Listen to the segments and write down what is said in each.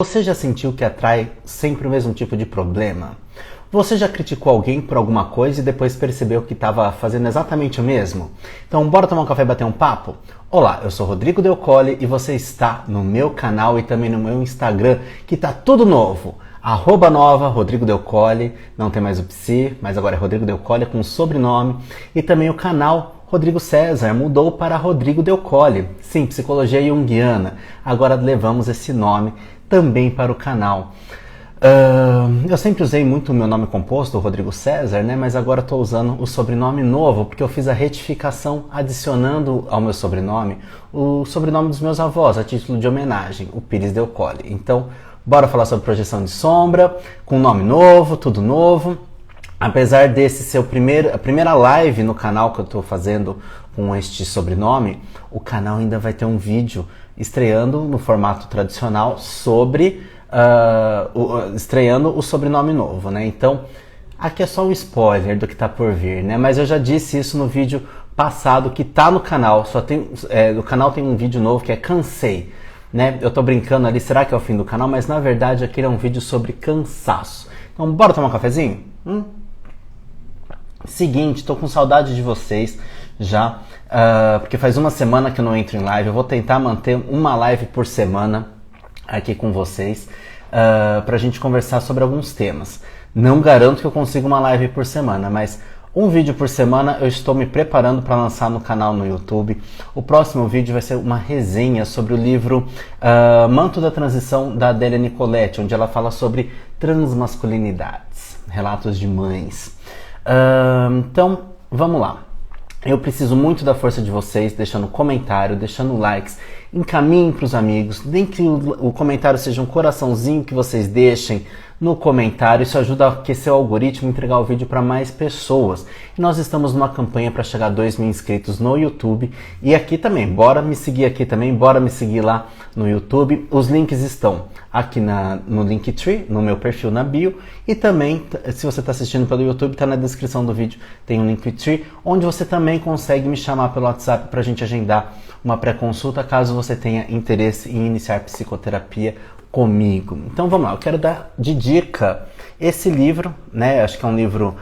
Você já sentiu que atrai sempre o mesmo tipo de problema? Você já criticou alguém por alguma coisa e depois percebeu que estava fazendo exatamente o mesmo? Então bora tomar um café e bater um papo? Olá, eu sou Rodrigo Del Colle e você está no meu canal e também no meu Instagram, que tá tudo novo. @nova, Rodrigo Del Colle, não tem mais o Psi, mas agora é Rodrigo Del Colle com sobrenome. E também o canal Rodrigo César mudou para Rodrigo Del Colle. Sim, Psicologia Junguiana. Agora levamos esse nome também para o canal. Eu sempre usei muito o meu nome composto, Rodrigo César, né? Mas agora estou usando o sobrenome novo, porque eu fiz a retificação adicionando ao meu sobrenome o sobrenome dos meus avós, a título de homenagem, o Pires Del Colle. Então, bora falar sobre projeção de sombra, com nome novo, tudo novo. Apesar desse ser a primeira live no canal que eu estou fazendo com este sobrenome, o canal ainda vai ter um vídeo estreando no formato tradicional sobre estreando o sobrenome novo, né? Então, aqui é só um spoiler do que está por vir, né? Mas eu já disse isso no vídeo passado que tá no canal. No canal tem um vídeo novo que é Cansei, né? Eu tô brincando ali, será que é o fim do canal? Mas na verdade aquele é um vídeo sobre cansaço. Então, bora tomar um cafezinho? Seguinte, tô com saudade de vocês já, porque faz uma semana que eu não entro em live. Eu vou tentar manter uma live por semana aqui com vocês, pra gente conversar sobre alguns temas. Não garanto que eu consiga uma live por semana, mas um vídeo por semana eu estou me preparando para lançar no canal no YouTube. O próximo vídeo vai ser uma resenha sobre o livro Manto da Transição, da Adélia Nicoletti, onde ela fala sobre transmasculinidades, relatos de mães. Então, vamos lá. Eu preciso muito da força de vocês, deixando comentário, deixando likes, encaminhem para os amigos, nem que o comentário seja um coraçãozinho que vocês deixem no comentário, isso ajuda a aquecer o algoritmo e entregar o vídeo para mais pessoas. E nós estamos numa campanha para chegar a 2.000 inscritos no YouTube e aqui também, bora me seguir aqui também, bora me seguir lá no YouTube. Os links estão aqui no Linktree, no meu perfil na bio, e também, se você está assistindo pelo YouTube, está na descrição do vídeo, tem um Linktree, onde você também consegue me chamar pelo WhatsApp para a gente agendar uma pré-consulta, caso você tenha interesse em iniciar psicoterapia comigo. Então vamos lá, eu quero dar de dica esse livro, né? Acho que é um livro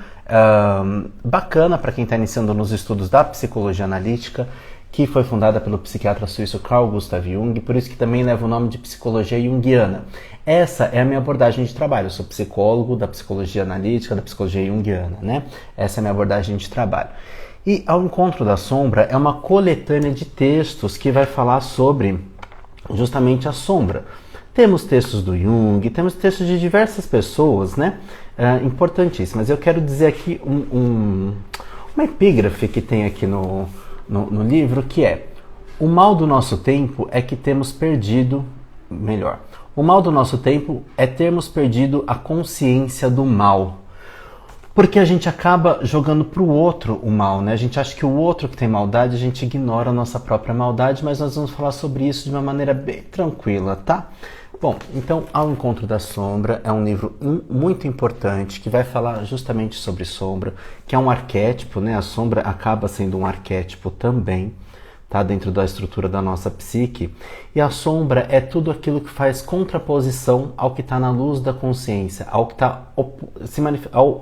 bacana para quem está iniciando nos estudos da psicologia analítica, que foi fundada pelo psiquiatra suíço Carl Gustav Jung, por isso que também leva o nome de Psicologia Junguiana. Essa é a minha abordagem de trabalho, eu sou psicólogo da psicologia analítica, da psicologia junguiana, né? Essa é a minha abordagem de trabalho. E Ao Encontro da Sombra é uma coletânea de textos que vai falar sobre justamente a sombra. Temos textos do Jung, temos textos de diversas pessoas, né? Importantíssimas. Eu quero dizer aqui uma epígrafe que tem aqui no livro, que é: o mal do nosso tempo é que temos perdido, o mal do nosso tempo é termos perdido a consciência do mal. Porque a gente acaba jogando para o outro o mal, né? A gente acha que o outro que tem maldade, a gente ignora a nossa própria maldade, mas nós vamos falar sobre isso de uma maneira bem tranquila, tá? Bom, então, Ao Encontro da Sombra é um livro muito importante que vai falar justamente sobre sombra, que é um arquétipo, né? A sombra acaba sendo um arquétipo também, tá? Dentro da estrutura da nossa psique. E a sombra é tudo aquilo que faz contraposição ao que está na luz da consciência, ao que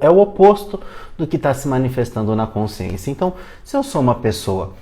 é o oposto do que está se manifestando na consciência. Então, se eu sou uma pessoa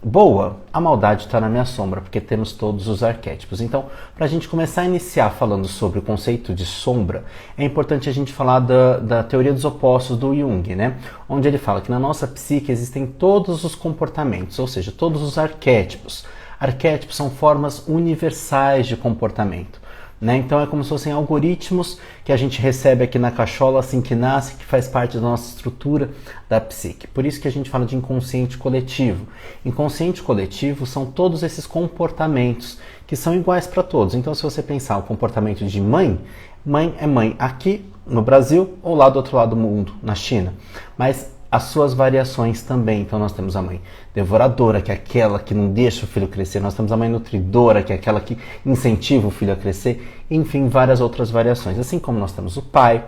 boa, a maldade está na minha sombra, porque temos todos os arquétipos. Então, para a gente começar a iniciar falando sobre o conceito de sombra, é importante a gente falar da teoria dos opostos do Jung, né? Onde ele fala que na nossa psique existem todos os comportamentos, ou seja, todos os arquétipos. Arquétipos são formas universais de comportamento, né? Então é como se fossem algoritmos que a gente recebe aqui na cachola assim que nasce, que faz parte da nossa estrutura da psique. Por isso que a gente fala de inconsciente coletivo. Inconsciente coletivo são todos esses comportamentos que são iguais para todos. Então, se você pensar o comportamento de mãe, mãe é mãe aqui no Brasil ou lá do outro lado do mundo, na China. Mas as suas variações também. Então nós temos a mãe devoradora, que é aquela que não deixa o filho crescer. Nós temos a mãe nutridora, que é aquela que incentiva o filho a crescer. Enfim, várias outras variações. Assim como nós temos o pai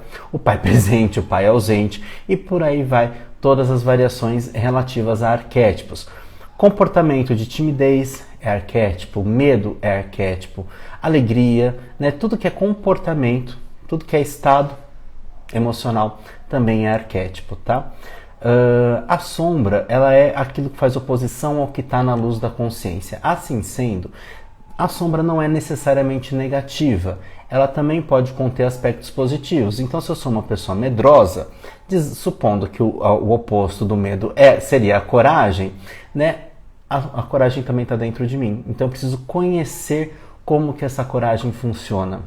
presente, o pai ausente, e por aí vai todas as variações relativas a arquétipos. Comportamento de timidez é arquétipo, medo é arquétipo, alegria, né? Tudo que é comportamento, tudo que é estado emocional também é arquétipo, tá? A sombra, ela é aquilo que faz oposição ao que está na luz da consciência. Assim sendo, a sombra não é necessariamente negativa, ela também pode conter aspectos positivos. Então, se eu sou uma pessoa medrosa, supondo que o oposto do medo seria a coragem, né? A coragem também está dentro de mim. Então, eu preciso conhecer como que essa coragem funciona.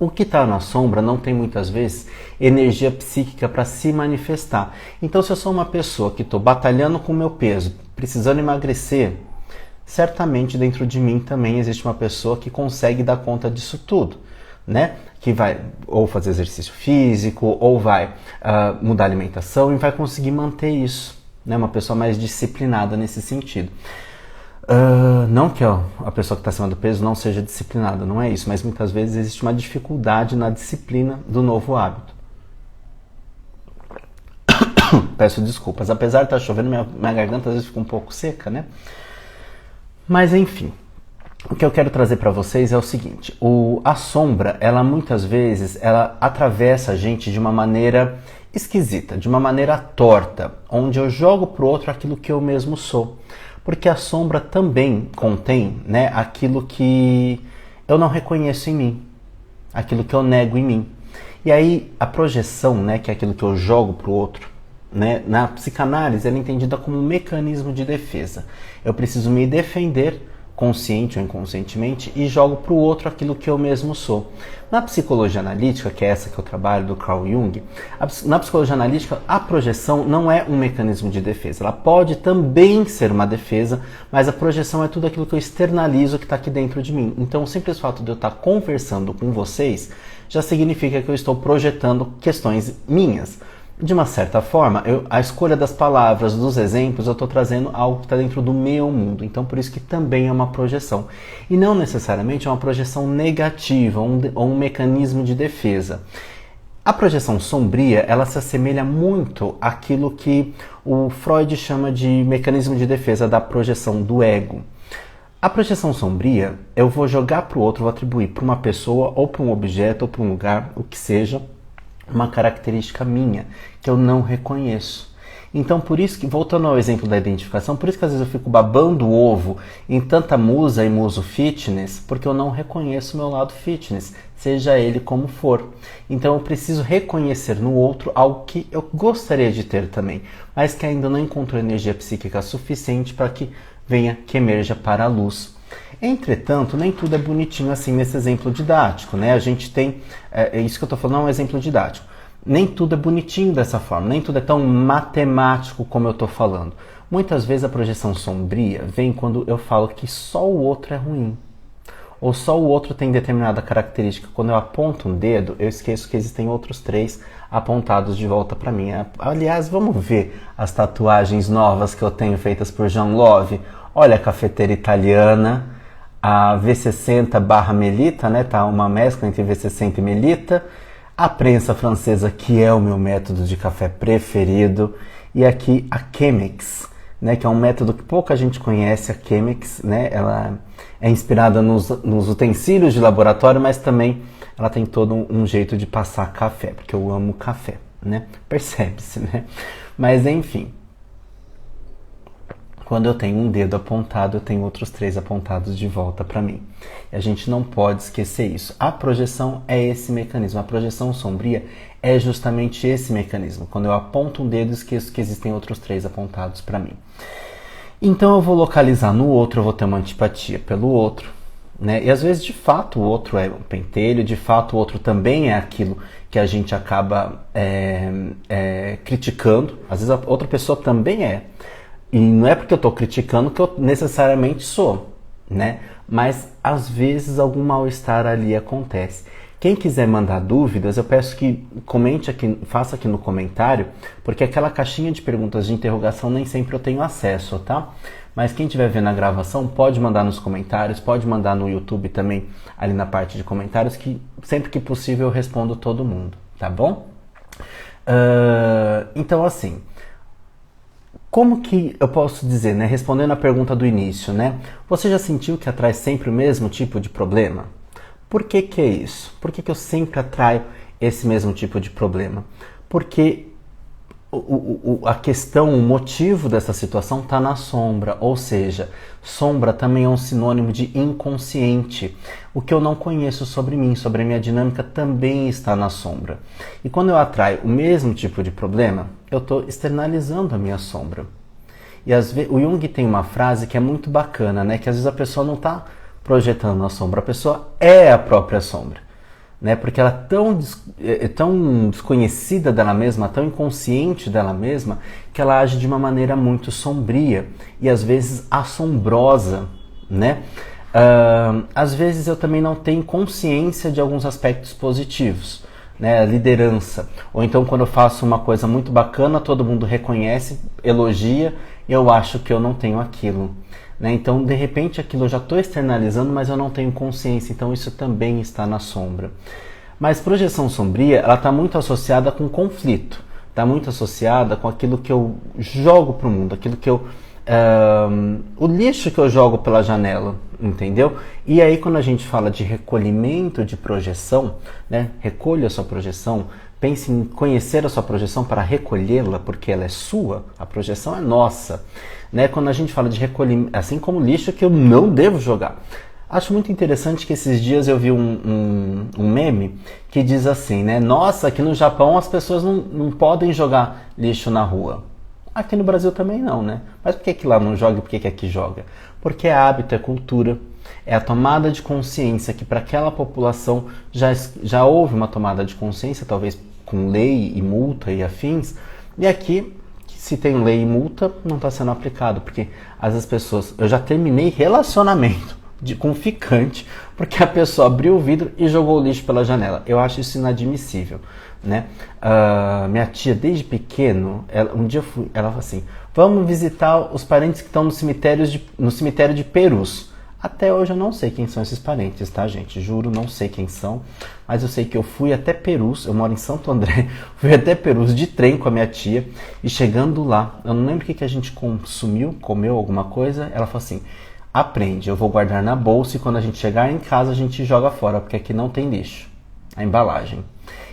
O que está na sombra não tem muitas vezes energia psíquica para se manifestar. Então, se eu sou uma pessoa que estou batalhando com o meu peso, precisando emagrecer, certamente dentro de mim também existe uma pessoa que consegue dar conta disso tudo, né? Que vai ou fazer exercício físico, ou vai mudar a alimentação e vai conseguir manter isso, né? Uma pessoa mais disciplinada nesse sentido. Não que a pessoa que está acima do peso não seja disciplinada, não é isso, mas muitas vezes existe uma dificuldade na disciplina do novo hábito. Peço desculpas, apesar de estar chovendo, minha garganta às vezes fica um pouco seca, né? Mas enfim, o que eu quero trazer para vocês é o seguinte: a sombra, ela muitas vezes ela atravessa a gente de uma maneira esquisita, de uma maneira torta, onde eu jogo pro outro aquilo que eu mesmo sou. Porque a sombra também contém, né, aquilo que eu não reconheço em mim, aquilo que eu nego em mim. E aí a projeção, né, que é aquilo que eu jogo pro outro, né, na psicanálise ela é entendida como um mecanismo de defesa. Eu preciso me defender, consciente ou inconscientemente, e jogo para o outro aquilo que eu mesmo sou. Na psicologia analítica, que é essa que eu trabalho, do Carl Jung, na psicologia analítica, a projeção não é um mecanismo de defesa. Ela pode também ser uma defesa, mas a projeção é tudo aquilo que eu externalizo que está aqui dentro de mim. Então, o simples fato de eu estar conversando com vocês já significa que eu estou projetando questões minhas. De uma certa forma, a escolha das palavras, dos exemplos, eu estou trazendo algo que está dentro do meu mundo. Então, por isso que também é uma projeção. E não necessariamente é uma projeção negativa ou um mecanismo de defesa. A projeção sombria, ela se assemelha muito àquilo que o Freud chama de mecanismo de defesa da projeção do ego. A projeção sombria, eu vou jogar para o outro, vou atribuir para uma pessoa, ou para um objeto, ou para um lugar, o que seja, uma característica minha, que eu não reconheço. Então, por isso que, voltando ao exemplo da identificação, por isso que às vezes eu fico babando o ovo em tanta musa e muso fitness, porque eu não reconheço o meu lado fitness, seja ele como for. Então, eu preciso reconhecer no outro algo que eu gostaria de ter também, mas que ainda não encontrou energia psíquica suficiente para que venha, que emerja para a luz. Entretanto, nem tudo é bonitinho assim nesse exemplo didático, né? A gente tem, é isso que eu estou falando, é um exemplo didático. Nem tudo é bonitinho dessa forma, nem tudo é tão matemático como eu estou falando. Muitas vezes a projeção sombria vem quando eu falo que só o outro é ruim, ou só o outro tem determinada característica. Quando eu aponto um dedo, eu esqueço que existem outros 3 apontados de volta para mim. Aliás, vamos ver as tatuagens novas que eu tenho feitas por Jean Love. Olha a cafeteira italiana, a V60/Melita, né? Tá uma mescla entre V60 e Melita. A prensa francesa, que é o meu método de café preferido. E aqui a Chemex, né? Que é um método que pouca gente conhece, a Chemex, né? Ela é inspirada nos utensílios de laboratório, mas também ela tem todo um jeito de passar café, porque eu amo café, né? Percebe-se, né? Mas enfim. Quando eu tenho um dedo apontado, eu tenho outros 3 apontados de volta para mim. E a gente não pode esquecer isso. A projeção é esse mecanismo. A projeção sombria é justamente esse mecanismo. Quando eu aponto um dedo, esqueço que existem outros 3 apontados para mim. Então eu vou localizar no outro, eu vou ter uma antipatia pelo outro, né? E às vezes, de fato, o outro é um pentelho, de fato, o outro também é aquilo que a gente acaba criticando. Às vezes a outra pessoa também é. E não é porque eu estou criticando que eu necessariamente sou, né? Mas às vezes algum mal-estar ali acontece. Quem quiser mandar dúvidas, eu peço que comente aqui, faça aqui no comentário, porque aquela caixinha de perguntas de interrogação nem sempre eu tenho acesso, tá? Mas quem estiver vendo a gravação pode mandar nos comentários, pode mandar no YouTube também, ali na parte de comentários, que sempre que possível eu respondo todo mundo, tá bom? Então assim... Como que eu posso dizer, né? Respondendo a pergunta do início, né? Você já sentiu que atrai sempre o mesmo tipo de problema? Por que que é isso? Por que que eu sempre atraio esse mesmo tipo de problema? Porque a questão, o motivo dessa situação está na sombra, ou seja, sombra também é um sinônimo de inconsciente. O que eu não conheço sobre mim, sobre a minha dinâmica, também está na sombra. E quando eu atraio o mesmo tipo de problema, eu estou externalizando a minha sombra. E às vezes, o Jung tem uma frase que é muito bacana, né? Que às vezes a pessoa não está projetando a sombra, a pessoa é a própria sombra. Né? Porque ela é tão desconhecida dela mesma, tão inconsciente dela mesma, que ela age de uma maneira muito sombria e às vezes assombrosa. Né? Às vezes eu também não tenho consciência de alguns aspectos positivos. Né? A liderança. Ou então quando eu faço uma coisa muito bacana, todo mundo reconhece, elogia, e eu acho que eu não tenho aquilo. Né? Então, de repente, aquilo eu já estou externalizando, mas eu não tenho consciência, então isso também está na sombra. Mas projeção sombria, ela está muito associada com conflito, está muito associada com aquilo que eu jogo para o mundo, aquilo que o lixo que eu jogo pela janela, entendeu? E aí quando a gente fala de recolhimento de projeção, né? Recolha a sua projeção, pense em conhecer a sua projeção para recolhê-la, porque ela é sua, a projeção é nossa. Né? Quando a gente fala de recolhimento, assim como lixo que eu não devo jogar. Acho muito interessante que esses dias eu vi um meme que diz assim, né? Nossa, aqui no Japão as pessoas não podem jogar lixo na rua. Aqui no Brasil também não, né? Mas por que lá não joga e por que aqui joga? Porque é hábito, é cultura, é a tomada de consciência que para aquela população já houve uma tomada de consciência, talvez com lei e multa e afins, e aqui se tem lei e multa, não está sendo aplicado, porque as pessoas... Eu já terminei relacionamento com ficante, porque a pessoa abriu o vidro e jogou o lixo pela janela. Eu acho isso inadmissível, né? Minha tia, desde pequeno, um dia ela falou assim, vamos visitar os parentes que estão no cemitério de Perus. Até hoje eu não sei quem são esses parentes, tá, gente? Juro, não sei quem são. Mas eu sei que eu fui até Perus, eu moro em Santo André, fui até Perus de trem com a minha tia. E chegando lá, eu não lembro o que a gente comeu alguma coisa. Ela falou assim, aprende, eu vou guardar na bolsa e quando a gente chegar em casa a gente joga fora, porque aqui não tem lixo, a embalagem.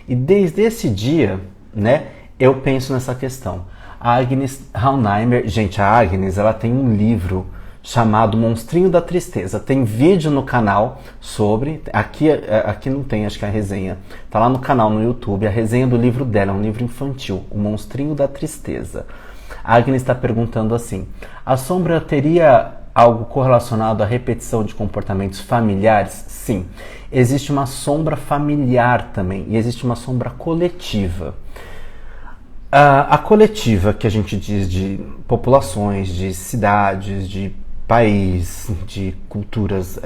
E desde esse dia, né, eu penso nessa questão. A Agnes Raunheimer, gente, a Agnes, ela tem um livro chamado Monstrinho da Tristeza. Tem vídeo no canal sobre... Aqui não tem, acho que é a resenha. Tá lá no canal, no YouTube, a resenha do livro dela. É um livro infantil, O Monstrinho da Tristeza. A Agnes está perguntando assim, a sombra teria algo correlacionado à repetição de comportamentos familiares? Sim. Existe uma sombra familiar também. E existe uma sombra coletiva. A coletiva, que a gente diz de populações, de cidades, de país, de culturas,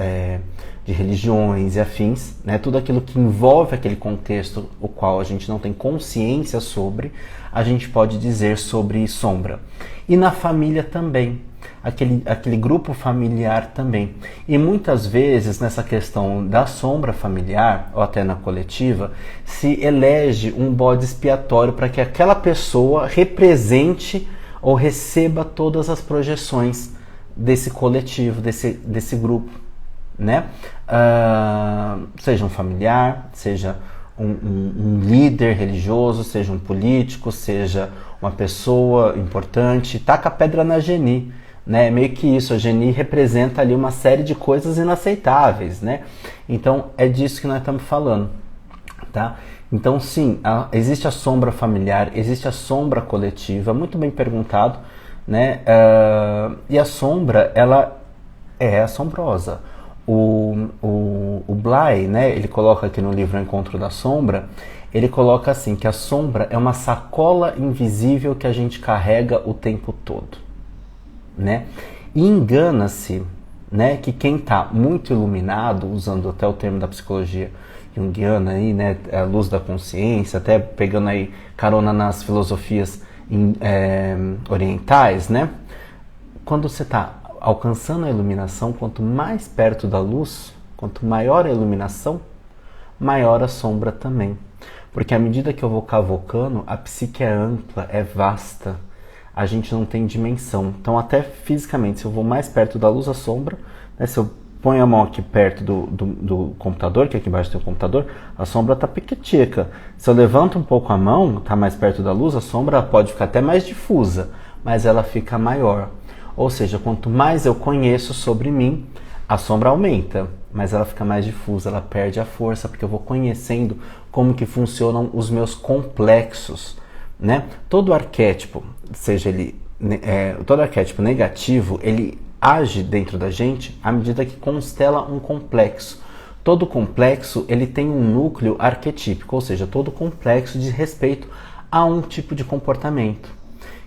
de religiões e afins, né? Tudo aquilo que envolve aquele contexto o qual a gente não tem consciência sobre, a gente pode dizer sobre sombra. E na família também, aquele grupo familiar também. E muitas vezes nessa questão da sombra familiar, ou até na coletiva, se elege um bode expiatório para que aquela pessoa represente ou receba todas as projeções desse coletivo, desse grupo, né? Seja um familiar, seja um líder religioso, seja um político, seja uma pessoa importante. Taca a pedra na Geni, né? Meio que isso, a Geni representa ali uma série de coisas inaceitáveis, né? Então é disso que nós estamos falando, tá? Então sim, existe a sombra familiar, existe a sombra coletiva, muito bem perguntado, né? E a sombra, ela é assombrosa. O Bly, né, ele coloca aqui no livro O Encontro da Sombra, ele coloca assim, que a sombra é uma sacola invisível que a gente carrega o tempo todo, né? E engana-se, né, que quem está muito iluminado, usando até o termo da psicologia junguiana aí, né, a luz da consciência, até pegando aí carona nas filosofias orientais, né? Quando você está alcançando a iluminação, quanto mais perto da luz, quanto maior a iluminação, maior a sombra também. Porque à medida que eu vou cavocando, a psique é ampla, é vasta, a gente não tem dimensão. Então até fisicamente, se eu vou mais perto da luz, a sombra, né, se eu põe a mão aqui perto do computador, que aqui embaixo tem o computador, a sombra está pequetica. Se eu levanto um pouco a mão, está mais perto da luz, a sombra pode ficar até mais difusa, mas ela fica maior. Ou seja, quanto mais eu conheço sobre mim, a sombra aumenta, mas ela fica mais difusa, ela perde a força, porque eu vou conhecendo como que funcionam os meus complexos, né? Todo arquétipo, seja ele todo arquétipo negativo, ele age dentro da gente à medida que constela um complexo. Todo complexo ele tem um núcleo arquetípico, ou seja, todo complexo diz respeito a um tipo de comportamento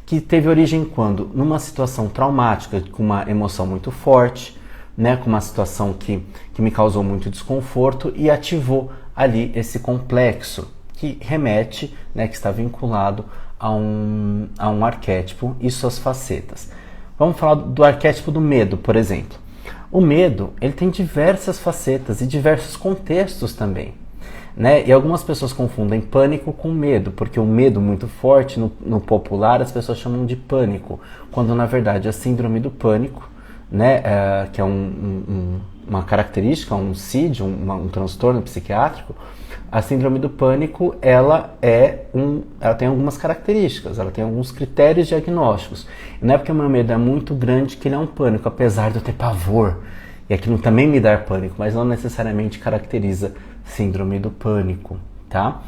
que teve origem quando? Numa situação traumática, com uma emoção muito forte, né, com uma situação que me causou muito desconforto e ativou ali esse complexo que remete, né, que está vinculado a um arquétipo e suas facetas. Vamos falar do arquétipo do medo, por exemplo. O medo, ele tem diversas facetas e diversos contextos também, né? E algumas pessoas confundem pânico com medo, porque o medo muito forte, no popular, as pessoas chamam de pânico, quando na verdade a síndrome do pânico, né, que é uma característica, um CID, um transtorno psiquiátrico. A síndrome do pânico, ela tem algumas características, ela tem alguns critérios diagnósticos. E não é porque o meu medo é muito grande que ele é um pânico, apesar de eu ter pavor. E aquilo também me dá pânico, mas não necessariamente caracteriza síndrome do pânico, tá?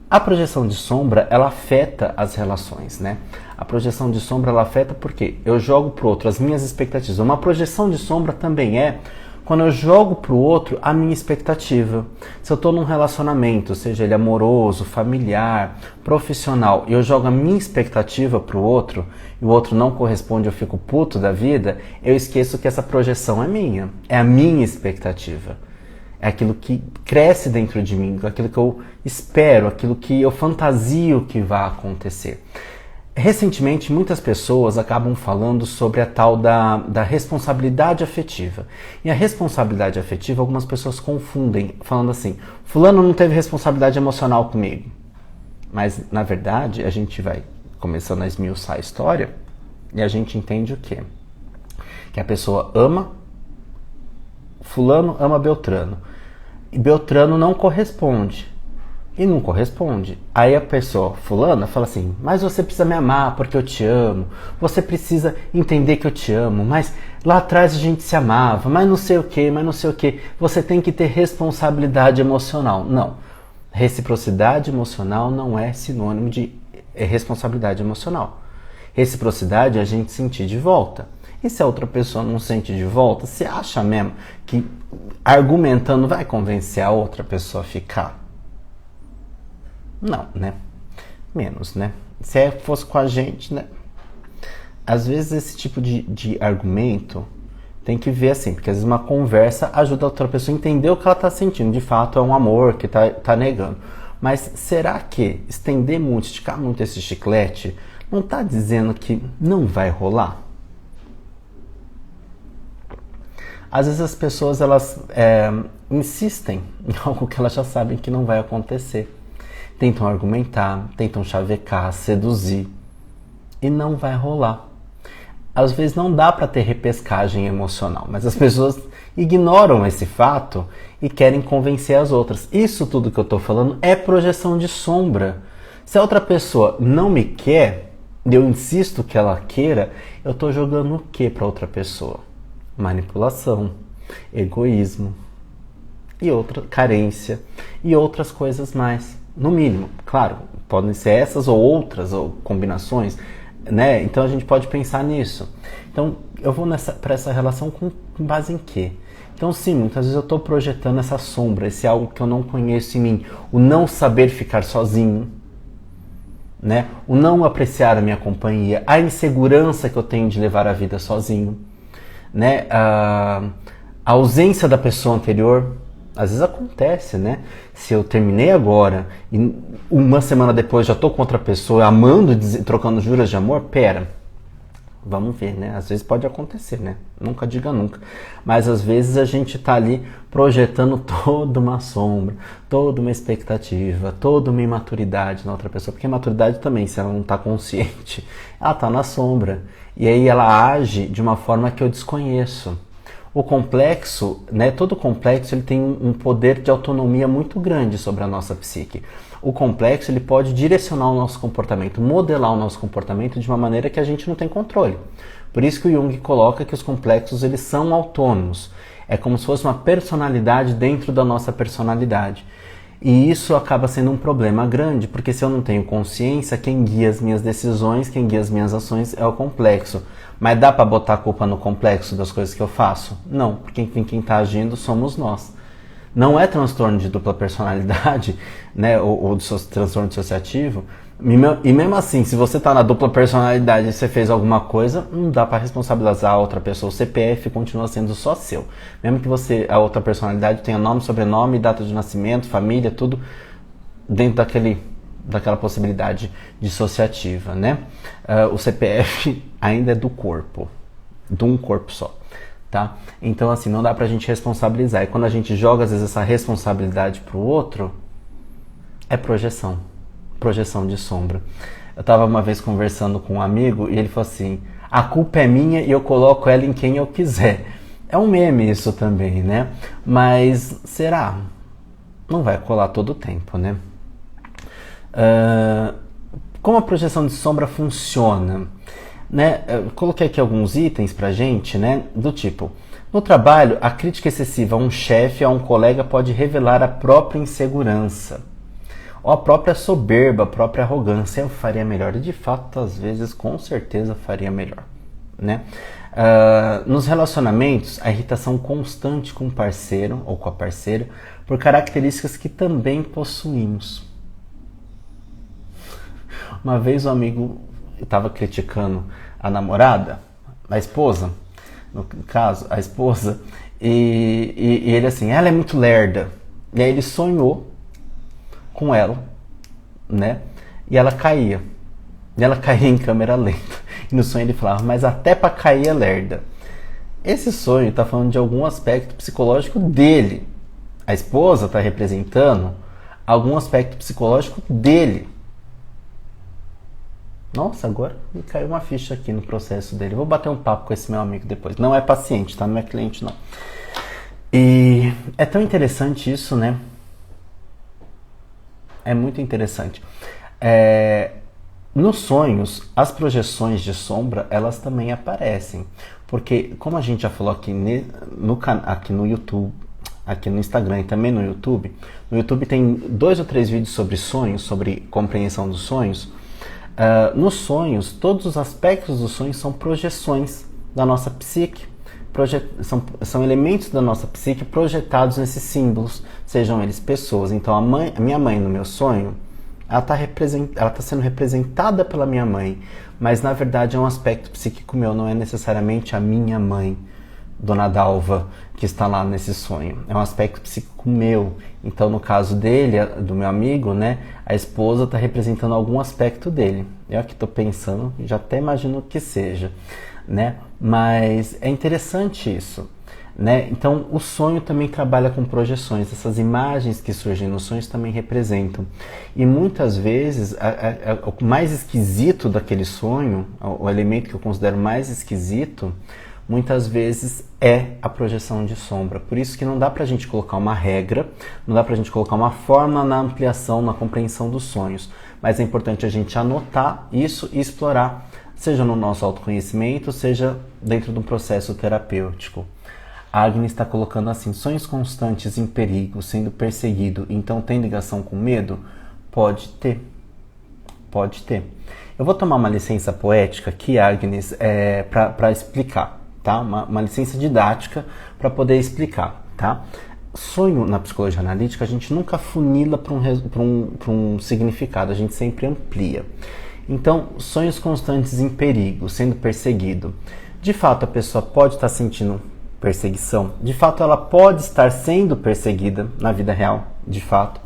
A projeção de sombra, ela afeta as relações, né? A projeção de sombra, ela afeta porque eu jogo pro outro as minhas expectativas. Uma projeção de sombra também é quando eu jogo pro outro a minha expectativa. Se eu estou num relacionamento, seja ele amoroso, familiar, profissional, e eu jogo a minha expectativa pro outro, e o outro não corresponde, eu fico puto da vida, eu esqueço que essa projeção é minha, é a minha expectativa. É aquilo que cresce dentro de mim, aquilo que eu espero, aquilo que eu fantasio que vai acontecer. Recentemente, muitas pessoas acabam falando sobre a tal da responsabilidade afetiva. E a responsabilidade afetiva, algumas pessoas confundem, falando assim, fulano não teve responsabilidade emocional comigo. Mas, na verdade, a gente vai começando a esmiuçar a história e a gente entende o quê? Que a pessoa ama, fulano ama Beltrano. E Beltrano não corresponde. E não corresponde. Aí a pessoa, fulana, fala assim, mas você precisa me amar porque eu te amo. Você precisa entender que eu te amo. Mas lá atrás a gente se amava. Mas não sei o que, mas não sei o que. Você tem que ter responsabilidade emocional. Não. Reciprocidade emocional não é sinônimo de responsabilidade emocional. Reciprocidade é a gente sentir de volta. E se a outra pessoa não sente de volta, você acha mesmo que argumentando vai convencer a outra pessoa a ficar? Não, né? Menos, né? Se fosse com a gente, né? Às vezes esse tipo de argumento tem que ver assim, porque às vezes uma conversa ajuda a outra pessoa a entender o que ela está sentindo. De fato é um amor que tá negando. Mas será que estender muito, esticar muito esse chiclete, não está dizendo que não vai rolar? Às vezes as pessoas elas insistem em algo que elas já sabem que não vai acontecer. Tentam argumentar, tentam chavecar, seduzir e não vai rolar. Às vezes não dá para ter repescagem emocional, mas as pessoas ignoram esse fato e querem convencer as outras. Isso tudo que eu estou falando é projeção de sombra. Se a outra pessoa não me quer, eu insisto que ela queira, eu estou jogando o que para outra pessoa? Manipulação, egoísmo e outra carência e outras coisas mais. No mínimo, claro, podem ser essas ou outras ou combinações, né? Então a gente pode pensar nisso. Então eu vou para essa relação com base em quê? Então sim, muitas vezes eu estou projetando essa sombra, esse algo que eu não conheço em mim, o não saber ficar sozinho, né? O não apreciar a minha companhia, a insegurança que eu tenho de levar a vida sozinho, né? A ausência da pessoa anterior. Às vezes acontece, né? Se eu terminei agora e uma semana depois já tô com outra pessoa, amando, trocando juras de amor, pera, vamos ver, né? Às vezes pode acontecer, né? Nunca diga nunca. Mas às vezes a gente tá ali projetando toda uma sombra, toda uma expectativa, toda uma imaturidade na outra pessoa. Porque a maturidade também, se ela não tá consciente, ela tá na sombra. E aí ela age de uma forma que eu desconheço. O complexo, né, todo complexo ele tem um poder de autonomia muito grande sobre a nossa psique. O complexo ele pode direcionar o nosso comportamento, modelar o nosso comportamento de uma maneira que a gente não tem controle. Por isso que o Jung coloca que os complexos eles são autônomos. É como se fosse uma personalidade dentro da nossa personalidade. E isso acaba sendo um problema grande, porque se eu não tenho consciência, quem guia as minhas decisões, quem guia as minhas ações é o complexo. Mas dá para botar a culpa no complexo das coisas que eu faço? Não, porque quem está agindo somos nós. Não é transtorno de dupla personalidade, né, ou transtorno dissociativo. E mesmo assim, se você está na dupla personalidade e você fez alguma coisa, não dá para responsabilizar a outra pessoa. O CPF continua sendo só seu. Mesmo que a outra personalidade tenha nome, sobrenome, data de nascimento, família, tudo dentro daquela possibilidade dissociativa, né? O CPF ainda é do corpo, de um corpo só. Tá? Então, assim, não dá pra gente responsabilizar. E quando a gente joga, às vezes, essa responsabilidade pro outro, é projeção de sombra. Eu tava uma vez conversando com um amigo e ele falou assim, a culpa é minha e eu coloco ela em quem eu quiser. É um meme isso também, né? Mas será? Não vai colar todo o tempo, né? Como a projeção de sombra funciona? Né? Eu coloquei aqui alguns itens pra gente, né? Do tipo, no trabalho, a crítica excessiva a um chefe, a um colega pode revelar a própria insegurança, ou a própria soberba, a própria arrogância. Eu faria melhor, e de fato, às vezes, com certeza faria melhor, né? Nos relacionamentos, a irritação constante com o parceiro ou com a parceira por características que também possuímos. Uma vez um amigo estava criticando a namorada, a esposa, no caso, a esposa, e ele assim, ela é muito lerda. E aí ele sonhou com ela, né? E ela caía. E ela caía em câmera lenta. E no sonho ele falava, mas até para cair é lerda. Esse sonho está falando de algum aspecto psicológico dele. A esposa está representando algum aspecto psicológico dele. Nossa, agora me caiu uma ficha aqui no processo dele. Vou bater um papo com esse meu amigo depois. Não é paciente, tá? Não é cliente, não. E é tão interessante isso, né? É muito interessante. Nos sonhos, as projeções de sombra, elas também aparecem. Porque, como a gente já falou aqui no YouTube, aqui no Instagram e também no YouTube tem 2 ou 3 vídeos sobre sonhos, sobre compreensão dos sonhos. Nos sonhos, todos os aspectos dos sonhos são projeções da nossa psique, são elementos da nossa psique projetados nesses símbolos, sejam eles pessoas. Então a minha mãe no meu sonho, ela tá sendo representada pela minha mãe, mas na verdade é um aspecto psíquico meu, não é necessariamente a minha mãe, Dona Dalva, que está lá nesse sonho. É um aspecto psíquico meu. Então, no caso dele, do meu amigo, né, a esposa está representando algum aspecto dele. Eu aqui estou pensando, já até imagino que seja, né? Mas é interessante isso, né? Então, o sonho também trabalha com projeções. Essas imagens que surgem nos sonhos também representam. E muitas vezes, o mais esquisito daquele sonho, o elemento que eu considero mais esquisito, muitas vezes é a projeção de sombra. Por isso que não dá pra gente colocar uma regra, não dá pra gente colocar uma forma na ampliação, na compreensão dos sonhos. Mas é importante a gente anotar isso e explorar, seja no nosso autoconhecimento, seja dentro de um processo terapêutico. A Agnes está colocando assim, sonhos constantes em perigo, sendo perseguido, então tem ligação com medo? Pode ter. Pode ter. Eu vou tomar uma licença poética aqui, Agnes, para explicar. Tá? Uma licença didática para poder explicar, tá? Sonho na psicologia analítica a gente nunca funila para um significado, a gente sempre amplia. Então, sonhos constantes em perigo, sendo perseguido. De fato, a pessoa pode estar sentindo perseguição. De fato, ela pode estar sendo perseguida na vida real, de fato.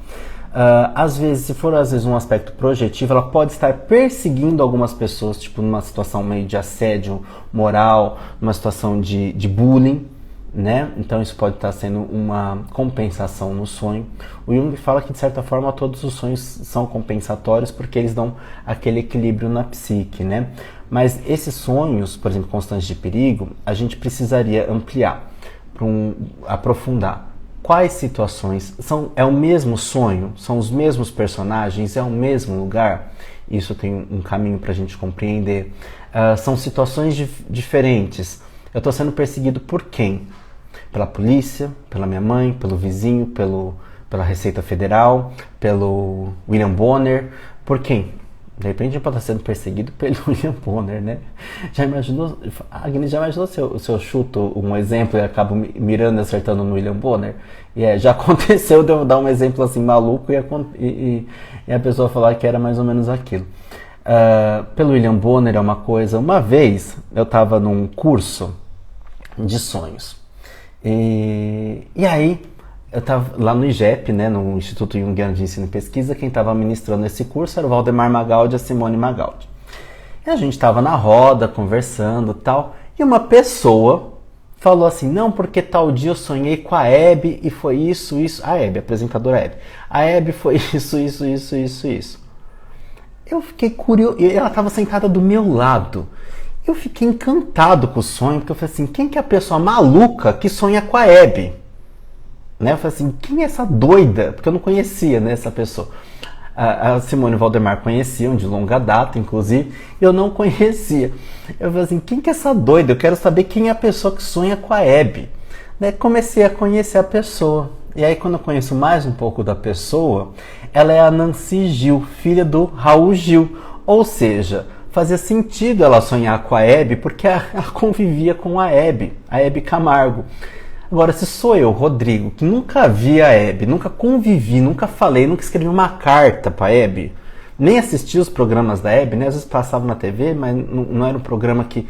Às vezes, se for um aspecto projetivo, ela pode estar perseguindo algumas pessoas, tipo numa situação meio de assédio moral, numa situação de bullying, né? Então isso pode estar sendo uma compensação no sonho. O Jung fala que de certa forma todos os sonhos são compensatórios porque eles dão aquele equilíbrio na psique, né? Mas esses sonhos, por exemplo, constantes de perigo, a gente precisaria ampliar. aprofundar. Quais situações? É o mesmo sonho? São os mesmos personagens? É o mesmo lugar? Isso tem um caminho para a gente compreender. São situações diferentes. Eu estou sendo perseguido por quem? Pela polícia, pela minha mãe, pelo vizinho, pela Receita Federal, pelo William Bonner. Por quem? De repente a gente pode estar sendo perseguido pelo William Bonner, né? Agnes, já imaginou se eu chuto um exemplo e acabo mirando e acertando no William Bonner? Já aconteceu de eu dar um exemplo assim maluco e a pessoa falar que era mais ou menos aquilo. Pelo William Bonner é uma coisa. Uma vez eu estava num curso de sonhos. E aí eu estava lá no IGEP, né, no Instituto Jungiano de Ensino e Pesquisa. Quem estava ministrando esse curso era o Valdemar Magaldi e a Simone Magaldi. E a gente estava na roda, conversando e tal, e uma pessoa falou assim, não, porque tal dia eu sonhei com a Hebe e foi isso, a Hebe, a apresentadora Hebe. A Hebe foi isso. Eu fiquei curioso, e ela estava sentada do meu lado. Eu fiquei encantado com o sonho, porque eu falei assim, quem que é a pessoa maluca que sonha com a Hebe? Né? Eu falei assim, quem é essa doida? Porque eu não conhecia, né, essa pessoa. A Simone e o Valdemar conheciam de longa data, inclusive, eu não conhecia. Eu falei assim, quem que é essa doida? Eu quero saber quem é a pessoa que sonha com a Hebe. Né? Comecei a conhecer a pessoa. E aí, quando eu conheço mais um pouco da pessoa, ela é a Nancy Gil, filha do Raul Gil. Ou seja, fazia sentido ela sonhar com a Hebe, porque ela convivia com a Hebe Camargo. Agora, se sou eu, Rodrigo, que nunca vi a Hebe, nunca convivi, nunca falei, nunca escrevi uma carta pra Hebe, nem assisti os programas da Hebe, né? Às vezes passava na TV, mas não era um programa que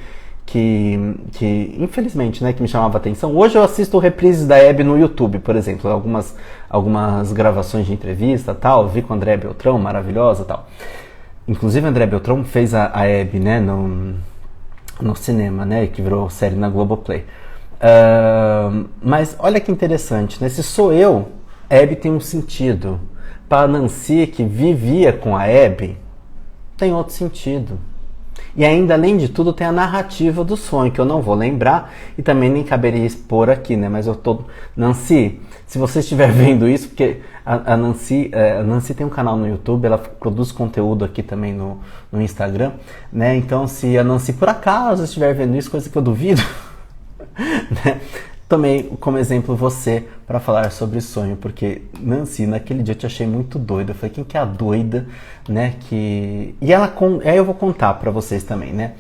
infelizmente, né, que me chamava atenção. Hoje eu assisto reprises da Hebe no YouTube, por exemplo, algumas gravações de entrevista, tal, vi com a André Beltrão, maravilhosa, tal. Inclusive, a André Beltrão fez a Hebe, né, no cinema, né, que virou série na Globoplay. Mas olha que interessante, né? Se sou eu, Hebe tem um sentido. Para a Nancy, que vivia com a Hebe, tem outro sentido. E ainda, além de tudo, tem a narrativa do sonho, que eu não vou lembrar e também nem caberia expor aqui, né? Mas eu tô... Nancy, se você estiver vendo isso, porque a Nancy tem um canal no YouTube, ela produz conteúdo aqui também no Instagram, né? Então, se a Nancy por acaso estiver vendo isso, coisa que eu duvido... né? Tomei como exemplo você para falar sobre sonho, porque Nancy, naquele dia eu te achei muito doida. Eu falei, quem que é a doida, né? E aí eu vou contar para vocês também, né?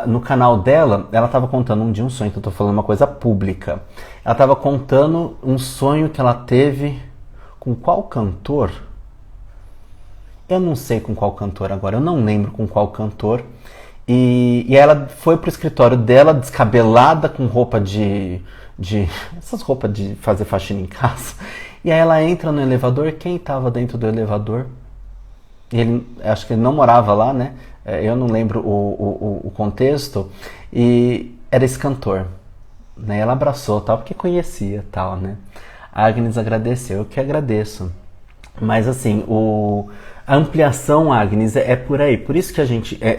No canal dela, ela estava contando um dia um sonho, então eu tô falando uma coisa pública. Ela estava contando um sonho que ela teve com qual cantor? Eu não sei com qual cantor agora, eu não lembro com qual cantor. E ela foi pro escritório dela, descabelada, com roupa essas roupas de fazer faxina em casa. E aí ela entra no elevador. Quem estava dentro do elevador? Acho que ele não morava lá, né? Eu não lembro o contexto. E era esse cantor. Né? Ela abraçou, tal, porque conhecia, tal, né? A Agnes agradeceu, eu que agradeço. Mas assim, a ampliação, Agnes, é por aí. Por isso que a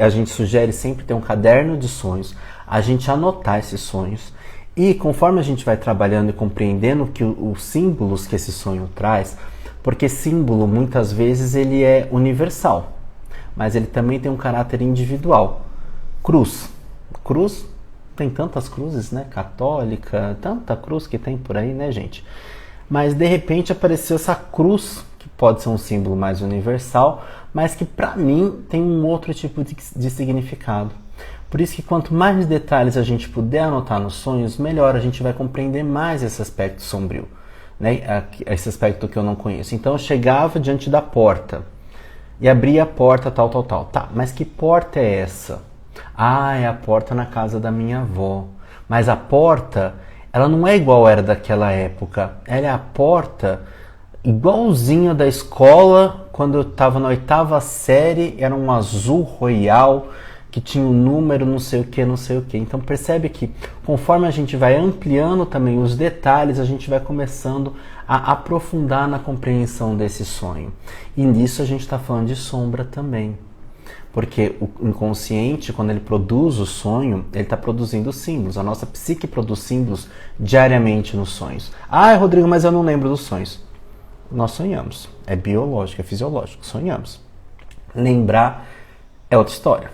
gente sugere sempre ter um caderno de sonhos, a gente anotar esses sonhos. E conforme a gente vai trabalhando e compreendendo que os símbolos que esse sonho traz, porque símbolo muitas vezes ele é universal, mas ele também tem um caráter individual. Cruz tem tantas cruzes, né? Católica, tanta cruz que tem por aí, né, gente? Mas de repente apareceu essa cruz, que pode ser um símbolo mais universal, mas que para mim tem um outro tipo de significado. Por isso que quanto mais detalhes a gente puder anotar nos sonhos, melhor a gente vai compreender mais esse aspecto sombrio, né? Esse aspecto que eu não conheço. Então eu chegava diante da porta e abria a porta, tal. Tá, mas que porta é essa? Ah, é a porta na casa da minha avó. Mas a porta, ela não é igual era daquela época. Ela é a porta igualzinha da escola, quando eu estava na 8ª série, era um azul royal, que tinha um número não sei o que. Então percebe que conforme a gente vai ampliando também os detalhes, a gente vai começando a aprofundar na compreensão desse sonho. E nisso a gente está falando de sombra também. Porque o inconsciente, quando ele produz o sonho, ele está produzindo símbolos. A nossa psique produz símbolos diariamente nos sonhos. Ah, Rodrigo, mas eu não lembro dos sonhos. Nós sonhamos. É biológico, é fisiológico. Sonhamos. Lembrar é outra história.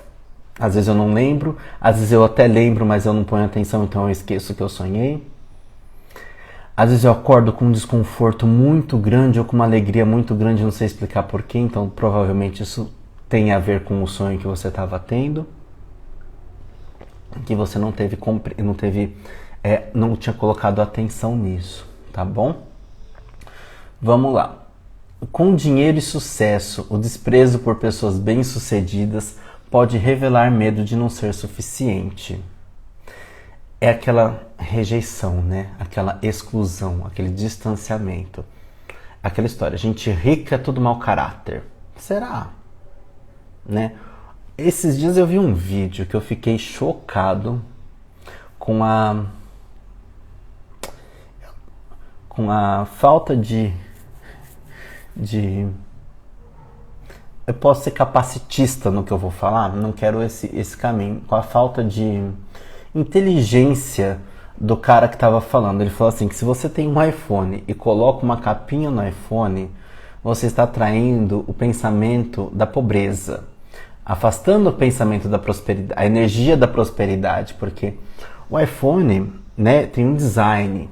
Às vezes eu não lembro, às vezes eu até lembro, mas eu não ponho atenção, então eu esqueço que eu sonhei. Às vezes eu acordo com um desconforto muito grande ou com uma alegria muito grande, não sei explicar porquê, então provavelmente isso tem a ver com o sonho que você estava tendo, que você não tinha colocado atenção nisso, tá bom? Vamos lá. Com dinheiro e sucesso, o desprezo por pessoas bem-sucedidas pode revelar medo de não ser suficiente. É aquela rejeição, né? Aquela exclusão, aquele distanciamento. Aquela história, gente rica é tudo mau caráter. Será? Né? Esses dias eu vi um vídeo que eu fiquei chocado com a falta de eu posso ser capacitista no que eu vou falar, não quero esse caminho, com a falta de inteligência do cara que estava falando. Ele falou assim, que se você tem um iPhone e coloca uma capinha no iPhone, você está atraindo o pensamento da pobreza, afastando o pensamento da prosperidade, a energia da prosperidade, porque o iPhone, né, tem um design.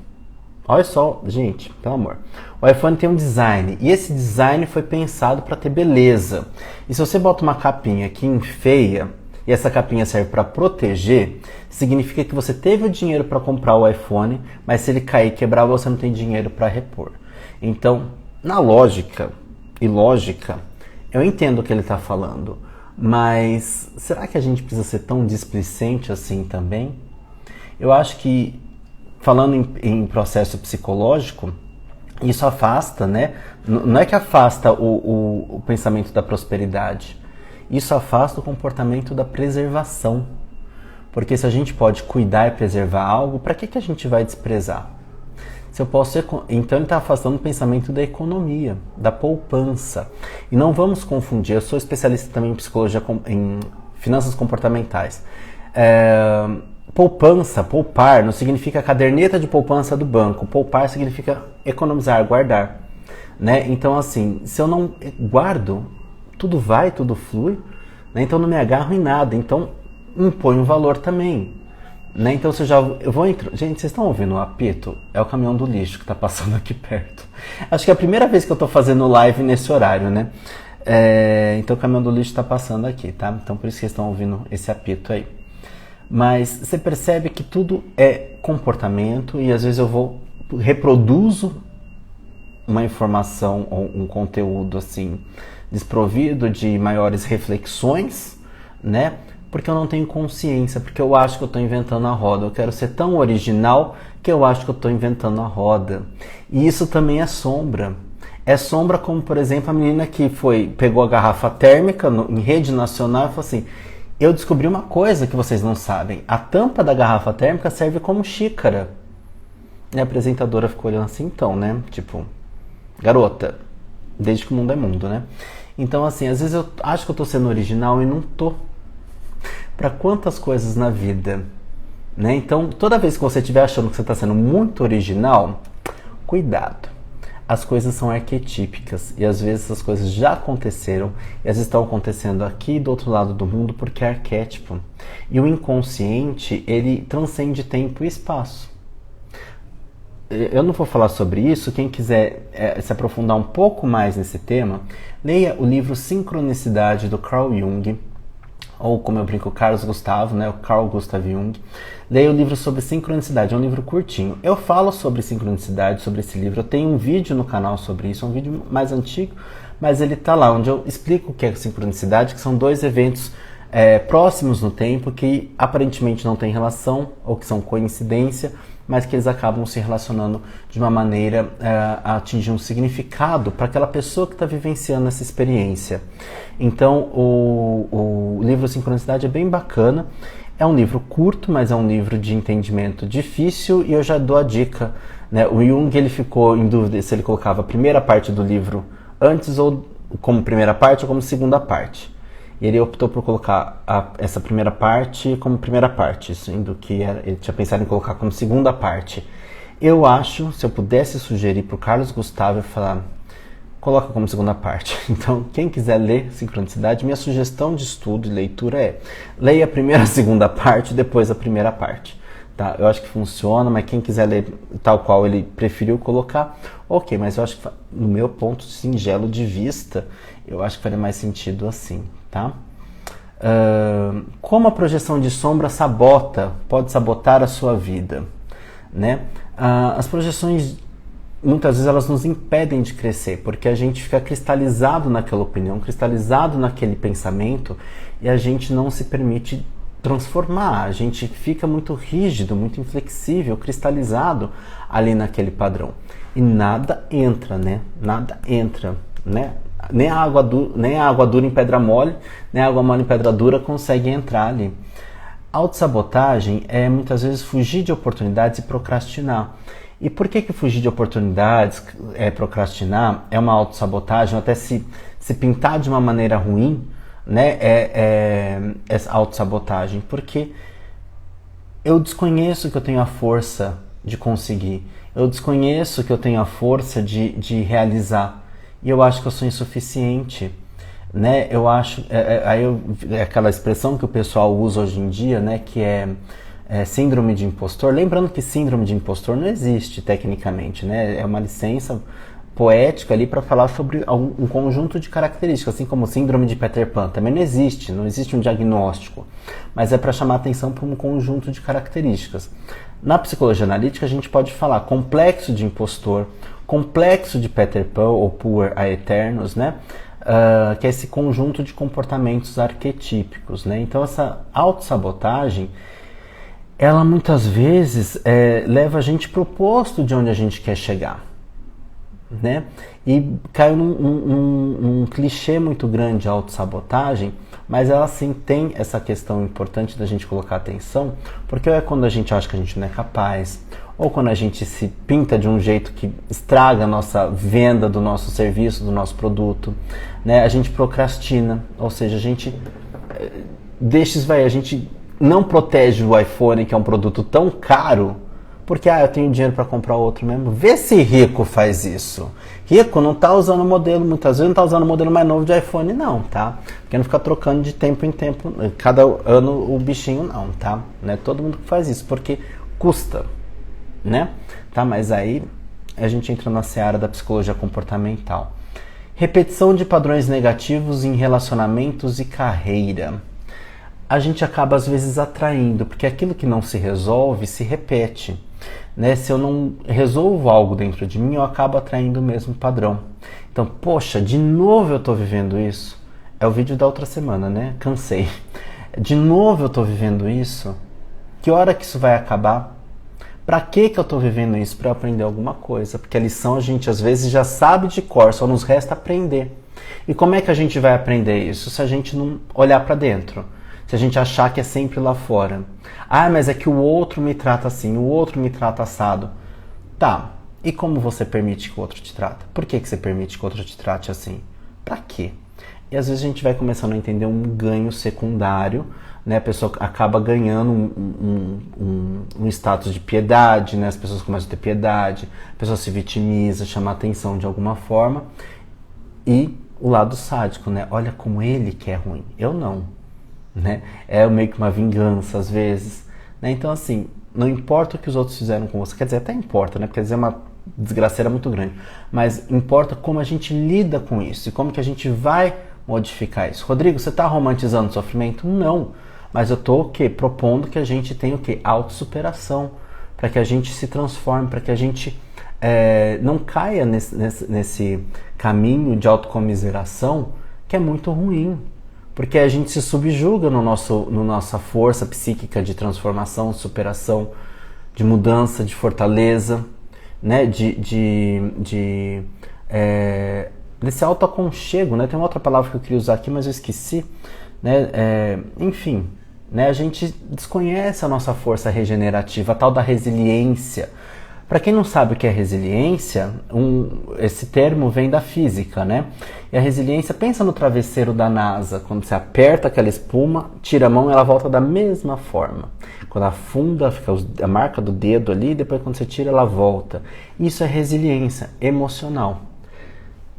Olha só, gente, pelo amor. O iPhone tem um design, e esse design foi pensado para ter beleza. E se você bota uma capinha que enfeia, e essa capinha serve para proteger, significa que você teve o dinheiro para comprar o iPhone, mas se ele cair e quebrar, você não tem dinheiro para repor. Então, na lógica, eu entendo o que ele está falando, mas será que a gente precisa ser tão displicente assim também? Eu acho que, falando em processo psicológico, isso afasta, né? Não é que afasta o pensamento da prosperidade, isso afasta o comportamento da preservação. Porque se a gente pode cuidar e preservar algo, para que a gente vai desprezar? Se eu posso, então ele está afastando o pensamento da economia, da poupança. E não vamos confundir, eu sou especialista também em psicologia, em finanças comportamentais. Poupança, poupar, não significa caderneta de poupança do banco. Poupar significa economizar, guardar. Né? Então, assim, se eu não guardo, tudo vai, tudo flui. Né? Então, não me agarro em nada. Então, impõe um valor também. Né? Então, gente, vocês estão ouvindo o apito? É o caminhão do lixo que está passando aqui perto. Acho que é a primeira vez que eu estou fazendo live nesse horário, né? Então, o caminhão do lixo está passando aqui, tá? Então, por isso que vocês estão ouvindo esse apito aí. Mas você percebe que tudo é comportamento e às vezes eu reproduzo uma informação ou um conteúdo assim desprovido de maiores reflexões, né? Porque eu não tenho consciência, porque eu acho que eu estou inventando a roda. Eu quero ser tão original que eu acho que eu estou inventando a roda. E isso também é sombra. É sombra como, por exemplo, a menina que pegou a garrafa térmica em rede nacional e falou assim: eu descobri uma coisa que vocês não sabem. A tampa da garrafa térmica serve como xícara. E a apresentadora ficou olhando assim, então, né? Tipo, garota, desde que o mundo é mundo, né? Então, assim, às vezes eu acho que eu tô sendo original e não tô. Para quantas coisas na vida, né? Então, toda vez que você estiver achando que você está sendo muito original, cuidado. As coisas são arquetípicas e às vezes essas coisas já aconteceram e às vezes estão acontecendo aqui do outro lado do mundo porque é arquétipo. E o inconsciente, ele transcende tempo e espaço. Eu não vou falar sobre isso, quem quiser se aprofundar um pouco mais nesse tema, leia o livro Sincronicidade do Carl Jung, ou como eu brinco, Carlos Gustavo, né, o Carl Gustav Jung. Leia o livro sobre sincronicidade, é um livro curtinho. Eu falo sobre sincronicidade, sobre esse livro, eu tenho um vídeo no canal sobre isso, é um vídeo mais antigo, mas ele está lá, onde eu explico o que é sincronicidade, que são dois eventos próximos no tempo, que aparentemente não têm relação, ou que são coincidência, mas que eles acabam se relacionando de uma maneira a atingir um significado para aquela pessoa que está vivenciando essa experiência. Então, o livro Sincronicidade é bem bacana. É um livro curto, mas é um livro de entendimento difícil, e eu já dou a dica, né? O Jung, ele ficou em dúvida se ele colocava a primeira parte do livro antes, ou como primeira parte, ou como segunda parte. e ele optou por colocar essa primeira parte como primeira parte, sendo que ele tinha pensado em colocar como segunda parte. Eu acho, se eu pudesse sugerir para o Carlos Gustavo, eu falar, coloca como segunda parte. Então, quem quiser ler Sincronicidade, minha sugestão de estudo e leitura é, leia a primeira e a segunda parte, depois a primeira parte. Tá? Eu acho que funciona, mas quem quiser ler tal qual ele preferiu colocar, ok, mas eu acho que no meu ponto singelo de vista, eu acho que faria mais sentido assim, tá? Como a projeção de sombra pode sabotar a sua vida, né? As projeções, muitas vezes elas nos impedem de crescer, porque a gente fica cristalizado naquela opinião, cristalizado naquele pensamento, e a gente não se permite transformar, a gente fica muito rígido, muito inflexível, cristalizado ali naquele padrão. E nada entra, né? Nada entra, né? Nem a água dura em pedra mole, nem a água mole em pedra dura consegue entrar ali. Autossabotagem é muitas vezes fugir de oportunidades e procrastinar. E por que fugir de oportunidades, procrastinar, é uma autossabotagem, até se pintar de uma maneira ruim, né, essa autossabotagem? Porque eu desconheço que eu tenho a força de conseguir, eu desconheço que eu tenho a força de realizar, e eu acho que eu sou insuficiente, né? Eu acho, aquela expressão que o pessoal usa hoje em dia, né, que é síndrome de impostor. Lembrando que síndrome de impostor não existe tecnicamente, né? É uma licença poética ali para falar sobre um conjunto de características, assim como síndrome de Peter Pan. Também não existe um diagnóstico, mas é para chamar atenção para um conjunto de características. Na psicologia analítica a gente pode falar complexo de impostor, complexo de Peter Pan ou Poor a Eternos, né? Que é esse conjunto de comportamentos arquetípicos, né? Então essa autossabotagem, ela muitas vezes leva a gente para o oposto de onde a gente quer chegar, né? E cai num clichê muito grande a autossabotagem, mas ela sim tem essa questão importante da gente colocar atenção, porque é quando a gente acha que a gente não é capaz, ou quando a gente se pinta de um jeito que estraga a nossa venda do nosso serviço, do nosso produto, né? A gente procrastina, ou seja, a gente a gente não protege o iPhone, que é um produto tão caro, porque eu tenho dinheiro para comprar outro mesmo. Vê se rico faz isso. Rico não está usando o modelo, muitas vezes não está usando o modelo mais novo de iPhone não, tá? Porque não fica trocando de tempo em tempo, cada ano o bichinho não, tá? Não é todo mundo que faz isso, porque custa, né? Tá? Mas aí a gente entra na seara da psicologia comportamental. Repetição de padrões negativos em relacionamentos e carreira. A gente acaba às vezes atraindo, porque aquilo que não se resolve se repete, né? Se eu não resolvo algo dentro de mim, eu acabo atraindo o mesmo padrão. Então, poxa, de novo eu estou vivendo isso. É o vídeo da outra semana, né? Cansei. De novo eu estou vivendo isso. Que hora que isso vai acabar? Para que eu estou vivendo isso? Para aprender alguma coisa. Porque a lição a gente às vezes já sabe de cor, só nos resta aprender. E como é que a gente vai aprender isso? Se a gente não olhar para dentro. Se a gente achar que é sempre lá fora. Ah, mas é que o outro me trata assim, o outro me trata assado. Tá, e como você permite que o outro te trata? Por que você permite que o outro te trate assim? Pra quê? E às vezes a gente vai começando a entender um ganho secundário, né? A pessoa acaba ganhando um status de piedade, né? As pessoas começam a ter piedade, a pessoa se vitimiza, chama atenção de alguma forma. E o lado sádico, né? Olha como ele que é ruim, eu não. Né? É meio que uma vingança às vezes, né? Então assim, não importa o que os outros fizeram com você, quer dizer, até importa, né? Porque às vezes é uma desgraceira muito grande, mas importa como a gente lida com isso e como que a gente vai modificar isso. Rodrigo, você está romantizando o sofrimento? Não, mas eu estou propondo que a gente tenha o quê? Autossuperação, para que a gente se transforme, para que a gente não caia nesse caminho de autocomiseração que é muito ruim. Porque a gente se subjuga no nossa força psíquica de transformação, de superação, de mudança, de fortaleza, né? Desse autoaconchego, né? Tem uma outra palavra que eu queria usar aqui, mas eu esqueci, né? Enfim, né? A gente desconhece a nossa força regenerativa, a tal da resiliência, Para quem não sabe o que é resiliência, esse termo vem da física, né? E a resiliência, pensa no travesseiro da NASA, quando você aperta aquela espuma, tira a mão e ela volta da mesma forma. Quando afunda, fica a marca do dedo ali, depois quando você tira, ela volta. Isso é resiliência emocional.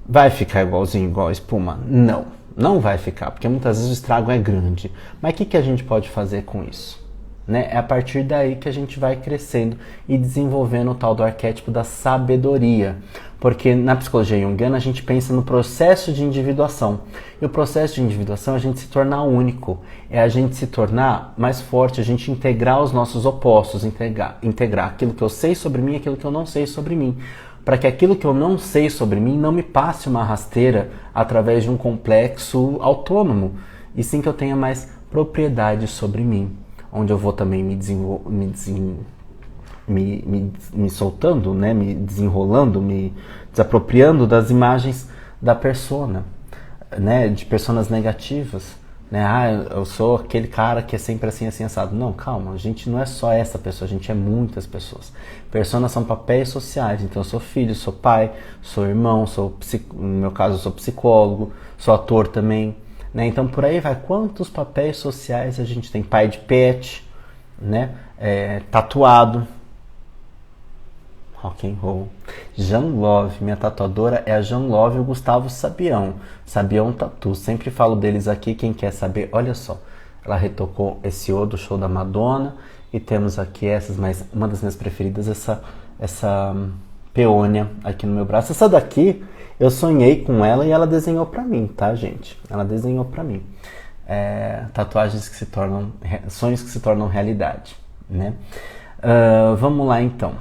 Vai ficar igualzinho, igual a espuma? Não, não vai ficar, porque muitas vezes o estrago é grande. Mas o que a gente pode fazer com isso? Né? É a partir daí que a gente vai crescendo e desenvolvendo o tal do arquétipo da sabedoria. Porque na psicologia junguiana a gente pensa no processo de individuação. E o processo de individuação é a gente se tornar único. É a gente se tornar mais forte, a gente integrar os nossos opostos, integrar aquilo que eu sei sobre mim e aquilo que eu não sei sobre mim. Para que aquilo que eu não sei sobre mim não me passe uma rasteira através de um complexo autônomo. E sim que eu tenha mais propriedade sobre mim. Onde eu vou também me soltando, né? Me desenrolando, me desapropriando das imagens da persona, né? De personas negativas. Né? Ah, eu sou aquele cara que é sempre assim, assim, assado. Não, calma, a gente não é só essa pessoa, a gente é muitas pessoas. Personas são papéis sociais, então eu sou filho, sou pai, sou irmão, no meu caso eu sou psicólogo, sou ator também. Né? Então por aí vai, quantos papéis sociais a gente tem? Pai de pet, né? Tatuado, rock and roll. Jean Love, minha tatuadora é a Jean Love e o Gustavo Sabião. Sabião Tatu, sempre falo deles aqui, quem quer saber, olha só. Ela retocou esse O do show da Madonna e temos aqui essas, mas uma das minhas preferidas, essa peônia aqui no meu braço. Essa daqui eu sonhei com ela e ela desenhou pra mim, tá, gente? Ela desenhou pra mim. Tatuagens que se tornam... Sonhos que se tornam realidade, né? Vamos lá, então.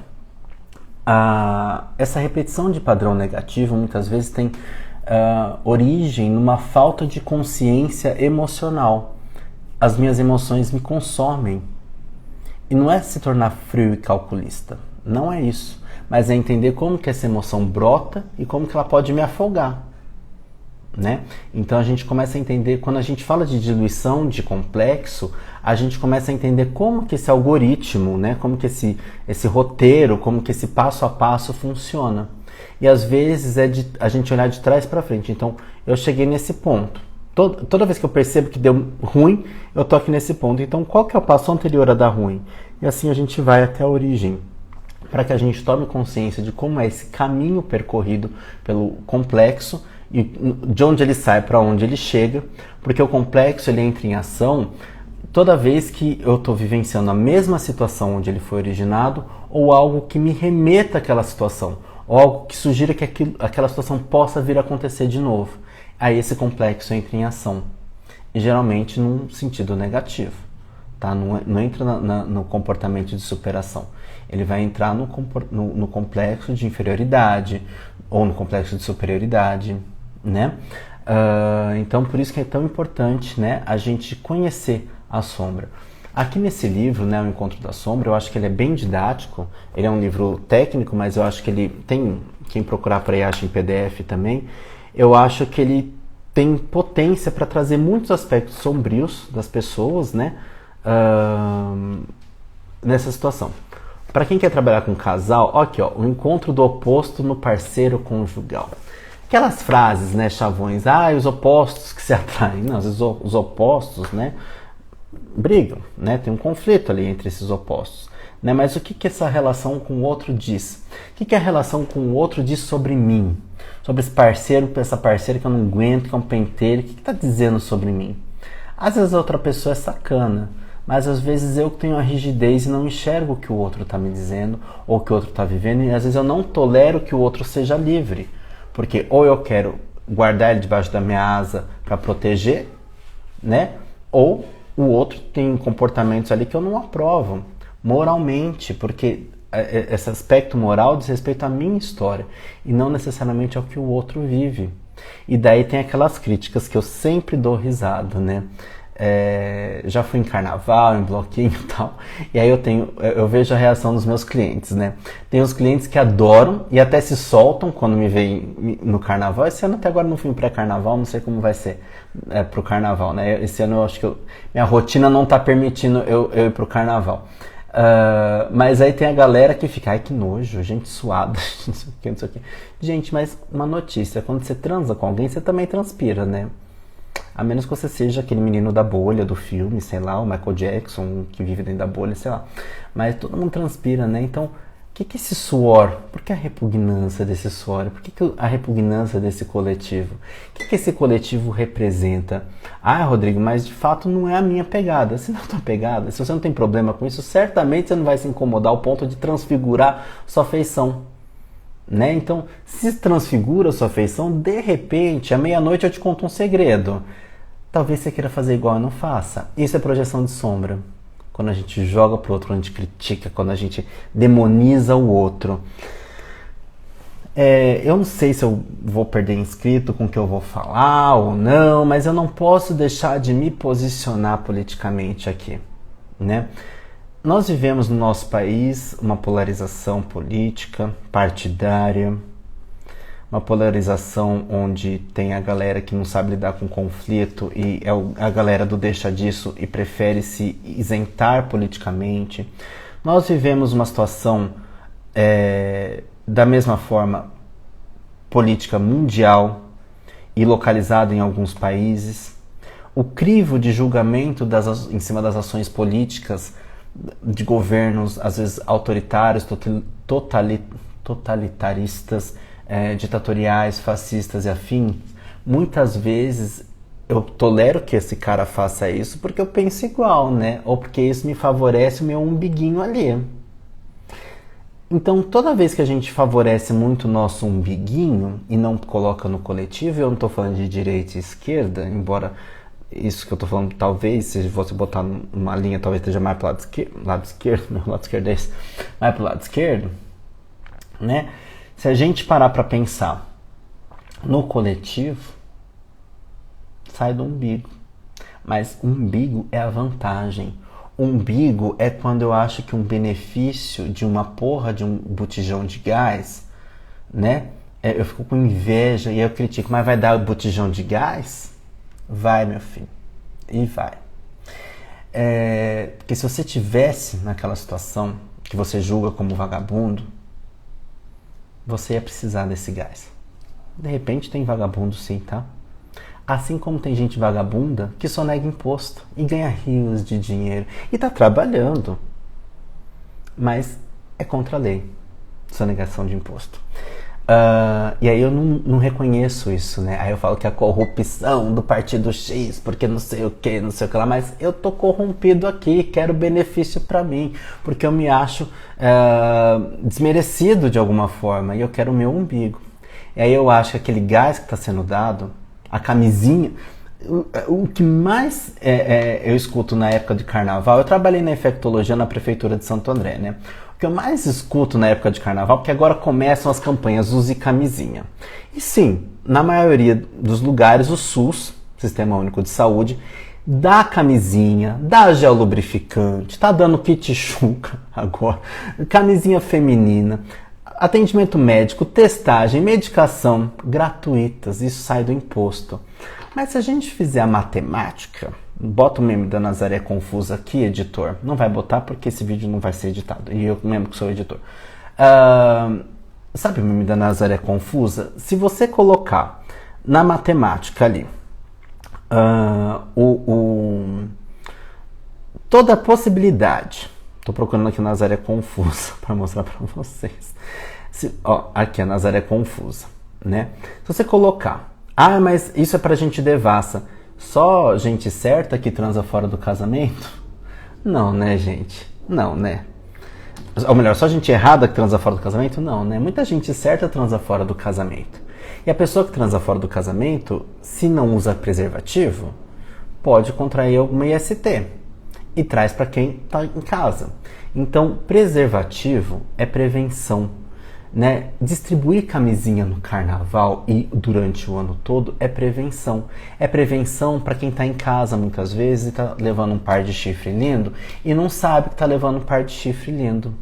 Essa repetição de padrão negativo muitas vezes tem origem numa falta de consciência emocional. As minhas emoções me consomem. E não é se tornar frio e calculista. Não é isso. Mas é entender como que essa emoção brota e como que ela pode me afogar, né? Então a gente começa a entender, quando a gente fala de diluição de complexo, a gente começa a entender como que esse algoritmo, né? Como que esse roteiro, como que esse passo a passo funciona. E às vezes a gente olhar de trás para frente. Então eu cheguei nesse ponto. Toda vez que eu percebo que deu ruim, eu tô aqui nesse ponto. Então qual que é o passo anterior a dar ruim? E assim a gente vai até a origem, para que a gente tome consciência de como é esse caminho percorrido pelo complexo e de onde ele sai para onde ele chega, porque o complexo ele entra em ação toda vez que eu estou vivenciando a mesma situação onde ele foi originado ou algo que me remeta àquela situação, ou algo que sugira que aquela situação possa vir a acontecer de novo. Aí esse complexo entra em ação, e geralmente num sentido negativo. Tá? Não entra no comportamento de superação. Ele vai entrar no complexo de inferioridade ou no complexo de superioridade, né? Então, por isso que é tão importante, né, a gente conhecer a sombra. Aqui nesse livro, né, O Encontro da Sombra, eu acho que ele é bem didático. Ele é um livro técnico, mas eu acho que ele tem... Quem procurar por aí acha em PDF também. Eu acho que ele tem potência para trazer muitos aspectos sombrios das pessoas, né? Nessa situação. Para quem quer trabalhar com casal, aqui ó, o encontro do oposto no parceiro conjugal. Aquelas frases, né, chavões, os opostos que se atraem. Não, às vezes os opostos, né, brigam, né, tem um conflito ali entre esses opostos. Né, mas o que essa relação com o outro diz? O que a relação com o outro diz sobre mim? Sobre esse parceiro, essa parceira que eu não aguento, que é um pentelho, o que está dizendo sobre mim? Às vezes a outra pessoa é sacana, mas às vezes eu tenho a rigidez e não enxergo o que o outro está me dizendo ou o que o outro está vivendo, e às vezes eu não tolero que o outro seja livre, porque ou eu quero guardar ele debaixo da minha asa para proteger, né? Ou o outro tem comportamentos ali que eu não aprovo moralmente, porque esse aspecto moral diz respeito à minha história e não necessariamente ao que o outro vive. E daí tem aquelas críticas que eu sempre dou risada, né? Já fui em carnaval, em bloquinho e tal, e aí eu vejo a reação dos meus clientes, né? Tem os clientes que adoram e até se soltam quando me veem no carnaval. Esse ano até agora não fui em pré-carnaval, não sei como vai ser pro carnaval, né? Esse ano eu acho que minha rotina não tá permitindo eu ir pro carnaval. Mas aí tem a galera que fica, ai que nojo, gente suada, não sei o que, não sei o que. Gente, mas uma notícia, quando você transa com alguém, você também transpira, né? A menos que você seja aquele menino da bolha do filme, sei lá, o Michael Jackson, que vive dentro da bolha, sei lá. Mas todo mundo transpira, né? Então, o que é esse suor? Por que a repugnância desse suor? Por que a repugnância desse coletivo? O que esse coletivo representa? Ah, Rodrigo, mas de fato não é a minha pegada. Se não é a tua pegada, se você não tem problema com isso, certamente você não vai se incomodar ao ponto de transfigurar sua feição. Né? Então, se transfigura a sua feição, de repente, à meia-noite eu te conto um segredo. Talvez você queira fazer igual e não faça. Isso é projeção de sombra. Quando a gente joga pro outro, quando a gente critica, quando a gente demoniza o outro. Eu não sei se eu vou perder inscrito com o que eu vou falar ou não, mas eu não posso deixar de me posicionar politicamente aqui, né? Nós vivemos no nosso país uma polarização política, partidária, uma polarização onde tem a galera que não sabe lidar com conflito e é a galera do deixa disso e prefere se isentar politicamente. Nós vivemos uma situação da mesma forma política mundial e localizada em alguns países. O crivo de julgamento em cima das ações políticas de governos, às vezes autoritários, totalitaristas, ditatoriais, fascistas e afins, muitas vezes eu tolero que esse cara faça isso porque eu penso igual, né? Ou porque isso me favorece o meu umbiguinho ali. Então, toda vez que a gente favorece muito o nosso umbiguinho e não coloca no coletivo, eu não estou falando de direita e esquerda, embora isso que eu estou falando, talvez, se você botar uma linha, talvez esteja mais para o lado esquerdo, meu lado esquerdo é esse, mais para o lado esquerdo, né? Se a gente parar para pensar no coletivo, sai do umbigo. Mas umbigo é a vantagem. Umbigo é quando eu acho que um benefício de uma porra de um botijão de gás, né? Eu fico com inveja e eu critico, mas vai dar o botijão de gás? Vai, meu filho. E vai. Porque se você tivesse naquela situação que você julga como vagabundo, você ia precisar desse gás. De repente tem vagabundo sim, tá? Assim como tem gente vagabunda que só nega imposto e ganha rios de dinheiro e tá trabalhando. Mas é contra a lei, sonegação de imposto. E aí eu não reconheço isso, né? Aí eu falo que é a corrupção do partido X, porque não sei o que lá, mas eu tô corrompido aqui, quero benefício pra mim, porque eu me acho desmerecido de alguma forma e eu quero o meu umbigo. E aí eu acho que aquele gás que está sendo dado, a camisinha, o que mais eu escuto na época de carnaval, eu trabalhei na infectologia na prefeitura de Santo André, né? O que eu mais escuto na época de carnaval, porque agora começam as campanhas Use Camisinha. E sim, na maioria dos lugares, o SUS, Sistema Único de Saúde, dá camisinha, dá gel lubrificante, tá dando kit chuca agora, camisinha feminina, atendimento médico, testagem, medicação gratuitas, isso sai do imposto. Mas se a gente fizer a matemática, bota o meme da Nazaré Confusa aqui, editor. Não vai botar porque esse vídeo não vai ser editado. E eu mesmo que sou editor. Sabe o meme da Nazaré Confusa? Se você colocar na matemática ali toda a possibilidade. Estou procurando aqui a Nazaré Confusa para mostrar para vocês. Aqui a Nazaré Confusa, né? Se você colocar, mas isso é para gente devassa. Só gente certa que transa fora do casamento? Não, né, gente? Não, né? Ou melhor, só gente errada que transa fora do casamento? Não, né? Muita gente certa transa fora do casamento. E a pessoa que transa fora do casamento, se não usa preservativo, pode contrair alguma IST. E traz para quem está em casa. Então, preservativo é prevenção. Né? Distribuir camisinha no carnaval e durante o ano todo é prevenção. É prevenção para quem está em casa muitas vezes e está levando um par de chifre lindo e não sabe que está levando um par de chifre lindo.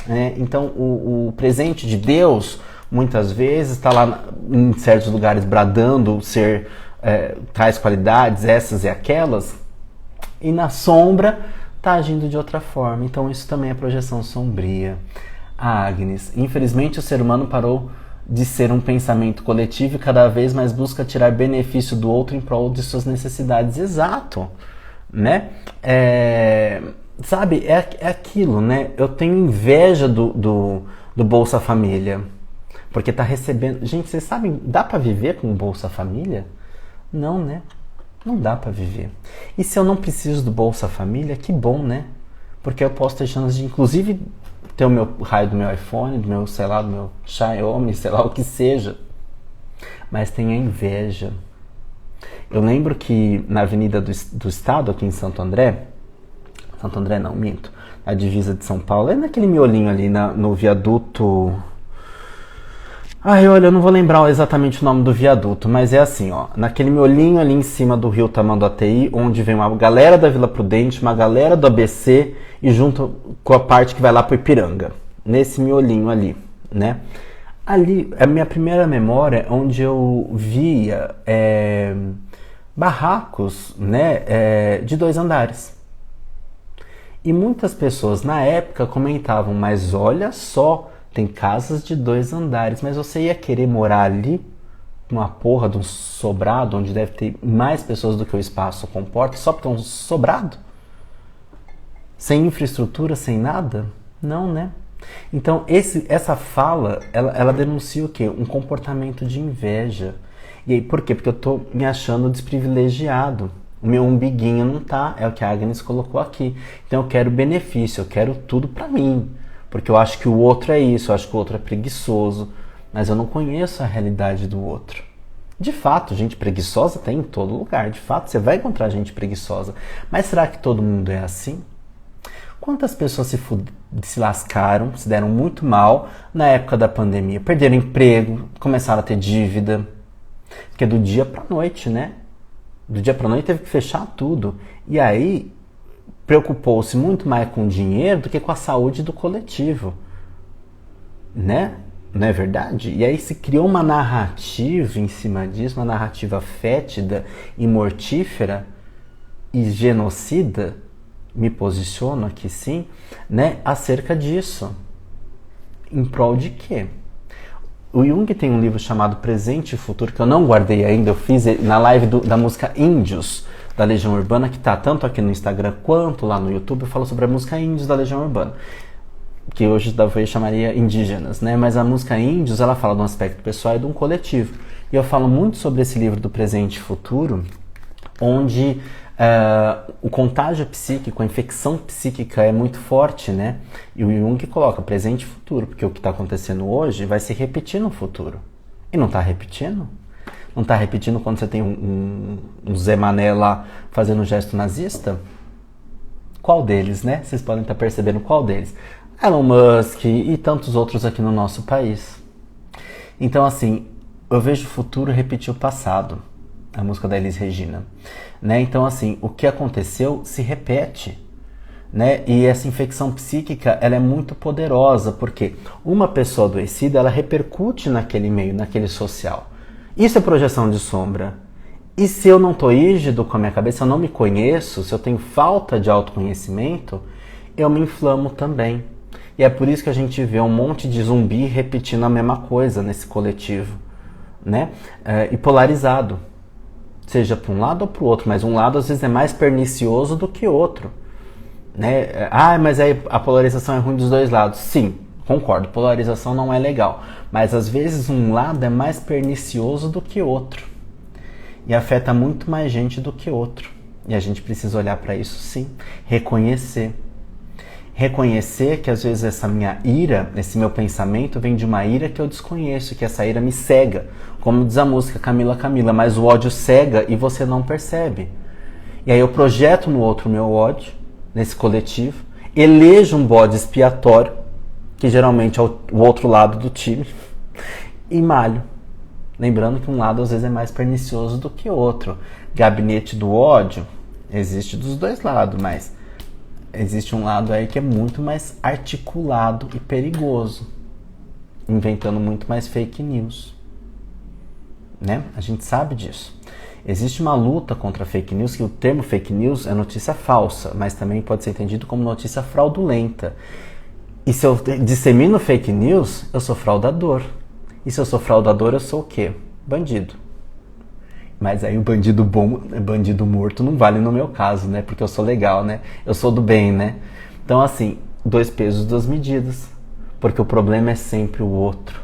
Né? Então o presente de Deus muitas vezes está lá em certos lugares bradando ser tais qualidades, essas e aquelas, e na sombra tá agindo de outra forma. Então isso também é projeção sombria. Agnes, infelizmente o ser humano parou de ser um pensamento coletivo e cada vez mais busca tirar benefício do outro em prol de suas necessidades. Exato, né? Sabe, é aquilo, né? Eu tenho inveja do Bolsa Família, porque tá recebendo... Gente, vocês sabem, dá pra viver com o Bolsa Família? Não, né? Não dá pra viver. E se eu não preciso do Bolsa Família, que bom, né? Porque eu posso ter chance de, inclusive, ter o meu raio do meu iPhone, do meu, sei lá, do meu Xiaomi, sei lá o que seja. Mas tem a inveja. Eu lembro que na Avenida do Estado, aqui em Santo André não, minto, na divisa de São Paulo, é naquele miolinho ali no viaduto... Ai, olha, eu não vou lembrar exatamente o nome do viaduto, mas é assim, ó, naquele miolinho ali em cima do rio Tamanduateí, onde vem uma galera da Vila Prudente, uma galera do ABC e junto com a parte que vai lá pro Ipiranga, nesse miolinho ali, né? Ali, a minha primeira memória, onde eu via barracos, né, de 2 andares. E muitas pessoas na época comentavam, mas olha só, tem casas de 2 andares, mas você ia querer morar ali, numa porra de um sobrado, onde deve ter mais pessoas do que o espaço comporta, só porque é um sobrado? Sem infraestrutura, sem nada? Não, né? Então, essa fala, ela denuncia o quê? Um comportamento de inveja. E aí, por quê? Porque eu tô me achando desprivilegiado. O meu umbiguinho não tá, é o que a Agnes colocou aqui. Então eu quero benefício, eu quero tudo pra mim. Porque eu acho que o outro é isso, eu acho que o outro é preguiçoso. Mas eu não conheço a realidade do outro. De fato, gente preguiçosa tem em todo lugar. De fato, você vai encontrar gente preguiçosa. Mas será que todo mundo é assim? Quantas pessoas se lascaram, se deram muito mal na época da pandemia? Perderam emprego, começaram a ter dívida. Porque do dia pra noite, né? Do dia para noite teve que fechar tudo. E aí preocupou-se muito mais com o dinheiro do que com a saúde do coletivo. Né? Não é verdade? E aí se criou uma narrativa em cima disso, uma narrativa fétida e mortífera e genocida, me posiciono aqui sim, né? Acerca disso. Em prol de quê? O Jung tem um livro chamado Presente e Futuro, que eu não guardei ainda, eu fiz na live da música Índios, da Legião Urbana, que tá tanto aqui no Instagram quanto lá no YouTube. Eu falo sobre a música Índios da Legião Urbana, que hoje talvez chamaria indígenas, né? Mas a música Índios, ela fala de um aspecto pessoal e de um coletivo. E eu falo muito sobre esse livro do Presente e Futuro, onde o contágio psíquico, a infecção psíquica é muito forte, né? E o Jung coloca presente e futuro, porque o que está acontecendo hoje vai se repetir no futuro. E não está repetindo? Não está repetindo quando você tem um Zé Mané lá fazendo um gesto nazista? Qual deles, né? Vocês podem estar percebendo qual deles. Elon Musk e tantos outros aqui no nosso país. Então, assim, eu vejo o futuro repetir o passado. A música da Elis Regina. Né? Então, assim, o que aconteceu se repete. Né? E essa infecção psíquica, ela é muito poderosa, porque uma pessoa adoecida, ela repercute naquele meio, naquele social. Isso é projeção de sombra. E se eu não estou rígido com a minha cabeça, se eu não me conheço, se eu tenho falta de autoconhecimento, eu me inflamo também. E é por isso que a gente vê um monte de zumbi repetindo a mesma coisa nesse coletivo. Né? E polarizado. Seja para um lado ou para o outro, mas um lado às vezes é mais pernicioso do que outro. Né? Mas aí a polarização é ruim dos dois lados. Sim, concordo, polarização não é legal. Mas às vezes um lado é mais pernicioso do que outro. E afeta muito mais gente do que outro. E a gente precisa olhar para isso sim, reconhecer. Reconhecer que às vezes essa minha ira, esse meu pensamento vem de uma ira que eu desconheço, que essa ira me cega. Como diz a música Camila Camila, mas o ódio cega e você não percebe. E aí eu projeto no outro o meu ódio, nesse coletivo, elejo um bode expiatório, que geralmente é o outro lado do time, e malho. Lembrando que um lado às vezes é mais pernicioso do que o outro. Gabinete do ódio existe dos dois lados, mas existe um lado aí que é muito mais articulado e perigoso, inventando muito mais fake news, né? A gente sabe disso. Existe uma luta contra a fake news, que o termo fake news é notícia falsa, mas também pode ser entendido como notícia fraudulenta. E se eu dissemino fake news, eu sou fraudador. E se eu sou fraudador, eu sou o quê? Bandido. Mas aí o bandido bom, bandido morto, não vale no meu caso, né? Porque eu sou legal, né? Eu sou do bem, né? Então, assim, 2 pesos, 2 medidas. Porque o problema é sempre o outro.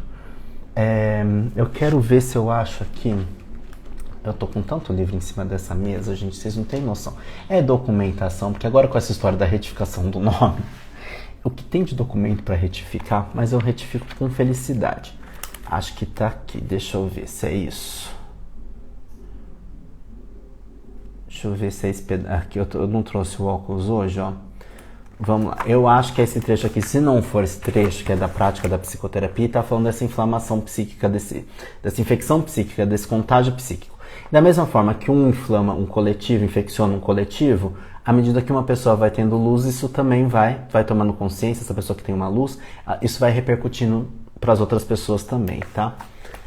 Eu quero ver se eu acho aqui... Eu tô com tanto livro em cima dessa mesa, gente, vocês não têm noção. É documentação, porque agora com essa história da retificação do nome, o que tem de documento para retificar, mas eu retifico com felicidade. Acho que tá aqui, deixa eu ver se é isso. Deixa eu ver se é esse pedaço. Aqui eu não trouxe o óculos hoje, ó. Vamos lá. Eu acho que é esse trecho aqui, se não for esse trecho, que é da prática da psicoterapia, tá falando dessa inflamação psíquica, dessa infecção psíquica, desse contágio psíquico. Da mesma forma que um inflama um coletivo, infecciona um coletivo, à medida que uma pessoa vai tendo luz, isso também vai tomando consciência, essa pessoa que tem uma luz, isso vai repercutindo para as outras pessoas também, tá?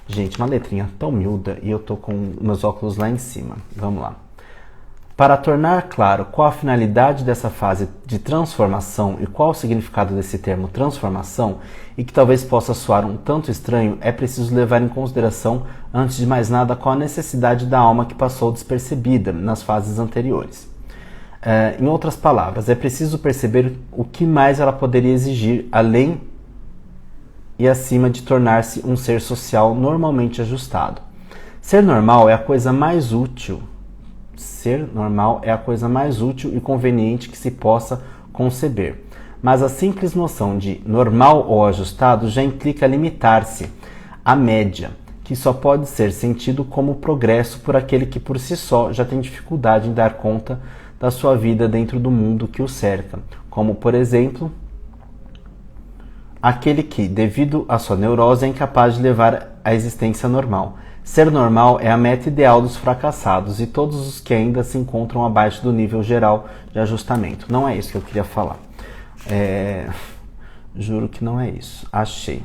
Gente, uma letrinha tão miúda e eu tô com meus óculos lá em cima. Vamos lá. Para tornar claro qual a finalidade dessa fase de transformação e qual o significado desse termo transformação, e que talvez possa soar um tanto estranho, é preciso levar em consideração, antes de mais nada, qual a necessidade da alma que passou despercebida nas fases anteriores. Em outras palavras, é preciso perceber o que mais ela poderia exigir, além e acima de tornar-se um ser social normalmente ajustado. Ser normal é a coisa mais útil. Ser normal é a coisa mais útil e conveniente que se possa conceber. Mas a simples noção de normal ou ajustado já implica limitar-se à média, que só pode ser sentido como progresso por aquele que por si só já tem dificuldade em dar conta da sua vida dentro do mundo que o cerca, como, por exemplo, aquele que, devido à sua neurose, é incapaz de levar a existência normal. Ser normal é a meta ideal dos fracassados e todos os que ainda se encontram abaixo do nível geral de ajustamento. Não é isso que eu queria falar. Juro que não é isso. Achei.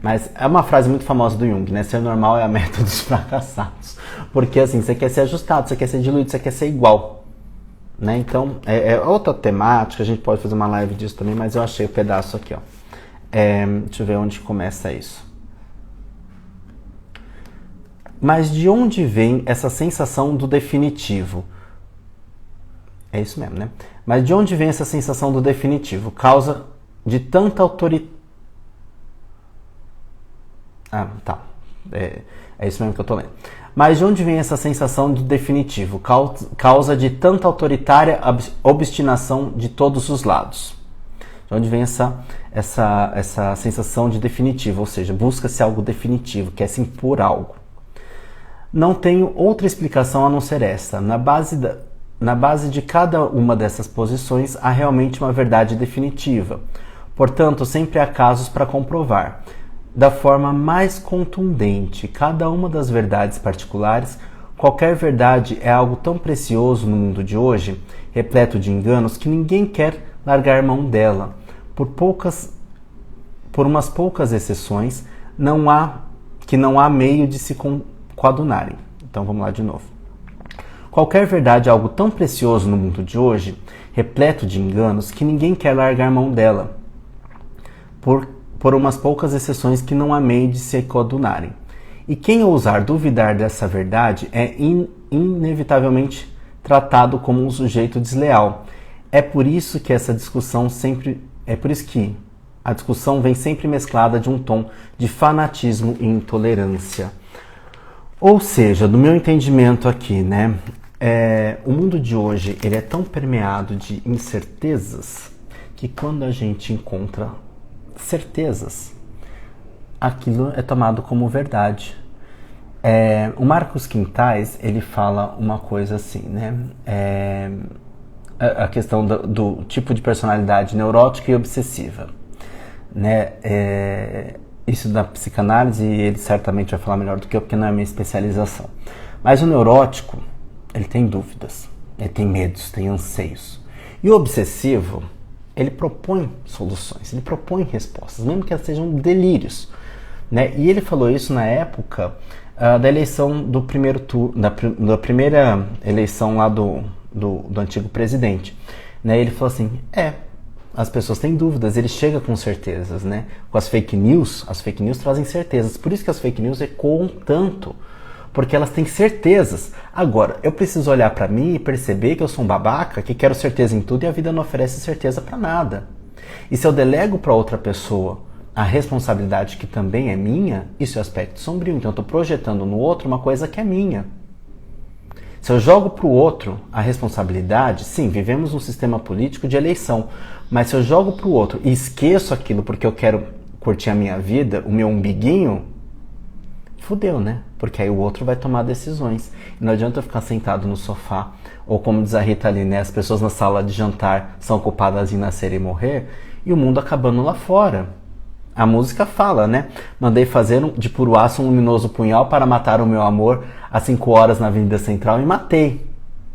Mas é uma frase muito famosa do Jung, né? Ser normal é a meta dos fracassados. Porque assim, você quer ser ajustado, você quer ser diluído, você quer ser igual. Né? Então, é outra temática, a gente pode fazer uma live disso também, mas eu achei o pedaço aqui, ó. Deixa eu ver onde começa isso. Mas de onde vem essa sensação do definitivo? É isso mesmo, né? Mas de onde vem essa sensação do definitivo? Causa de tanta autoridade... tá. É isso mesmo que eu tô lendo. Mas de onde vem essa sensação do definitivo? Causa de tanta autoritária obstinação de todos os lados. De onde vem essa sensação de definitivo? Ou seja, busca-se algo definitivo, quer se impor algo. Não tenho outra explicação a não ser esta. Na base de cada uma dessas posições há realmente uma verdade definitiva. Portanto, sempre há casos para comprovar. Da forma mais contundente, cada uma das verdades particulares, qualquer verdade é algo tão precioso no mundo de hoje, repleto de enganos, que ninguém quer largar mão dela. Por umas poucas exceções, não há meio de se coadunarem. Então vamos lá de novo. Qualquer verdade é algo tão precioso no mundo de hoje, repleto de enganos, que ninguém quer largar mão dela. Por umas poucas exceções que não há meio de se coadunarem. E quem ousar duvidar dessa verdade é inevitavelmente tratado como um sujeito desleal. É por isso que a discussão vem sempre mesclada de um tom de fanatismo e intolerância. Ou seja, do meu entendimento aqui, né, o mundo de hoje ele é tão permeado de incertezas que quando a gente encontra certezas, aquilo é tomado como verdade. O Marcos Quintais, ele fala uma coisa assim, né? A questão do tipo de personalidade neurótica e obsessiva, né? Isso da psicanálise, ele certamente vai falar melhor do que eu, porque não é a minha especialização. Mas o neurótico, ele tem dúvidas, ele tem medos, tem anseios. E o obsessivo, ele propõe soluções, ele propõe respostas, mesmo que elas sejam delírios. né? E ele falou isso na época da eleição do primeiro turno, da primeira eleição lá do antigo presidente, né? Ele falou assim, as pessoas têm dúvidas, ele chega com certezas, né? Com as fake news trazem certezas, por isso que as fake news ecoam tanto, porque elas têm certezas. Agora, eu preciso olhar pra mim e perceber que eu sou um babaca, que quero certeza em tudo e a vida não oferece certeza pra nada. E se eu delego pra outra pessoa a responsabilidade que também é minha, isso é aspecto sombrio. Então eu estou projetando no outro uma coisa que é minha. Se eu jogo para o outro a responsabilidade, sim, vivemos um sistema político de eleição, mas se eu jogo para o outro e esqueço aquilo porque eu quero curtir a minha vida, o meu umbiguinho, fudeu, né? Porque aí o outro vai tomar decisões. E não adianta eu ficar sentado no sofá, ou como diz a Rita ali, né? As pessoas na sala de jantar são culpadas em nascer e morrer, e o mundo acabando lá fora. A música fala, né? Mandei fazer de puro aço um luminoso punhal para matar o meu amor às 5 horas na Avenida Central e matei.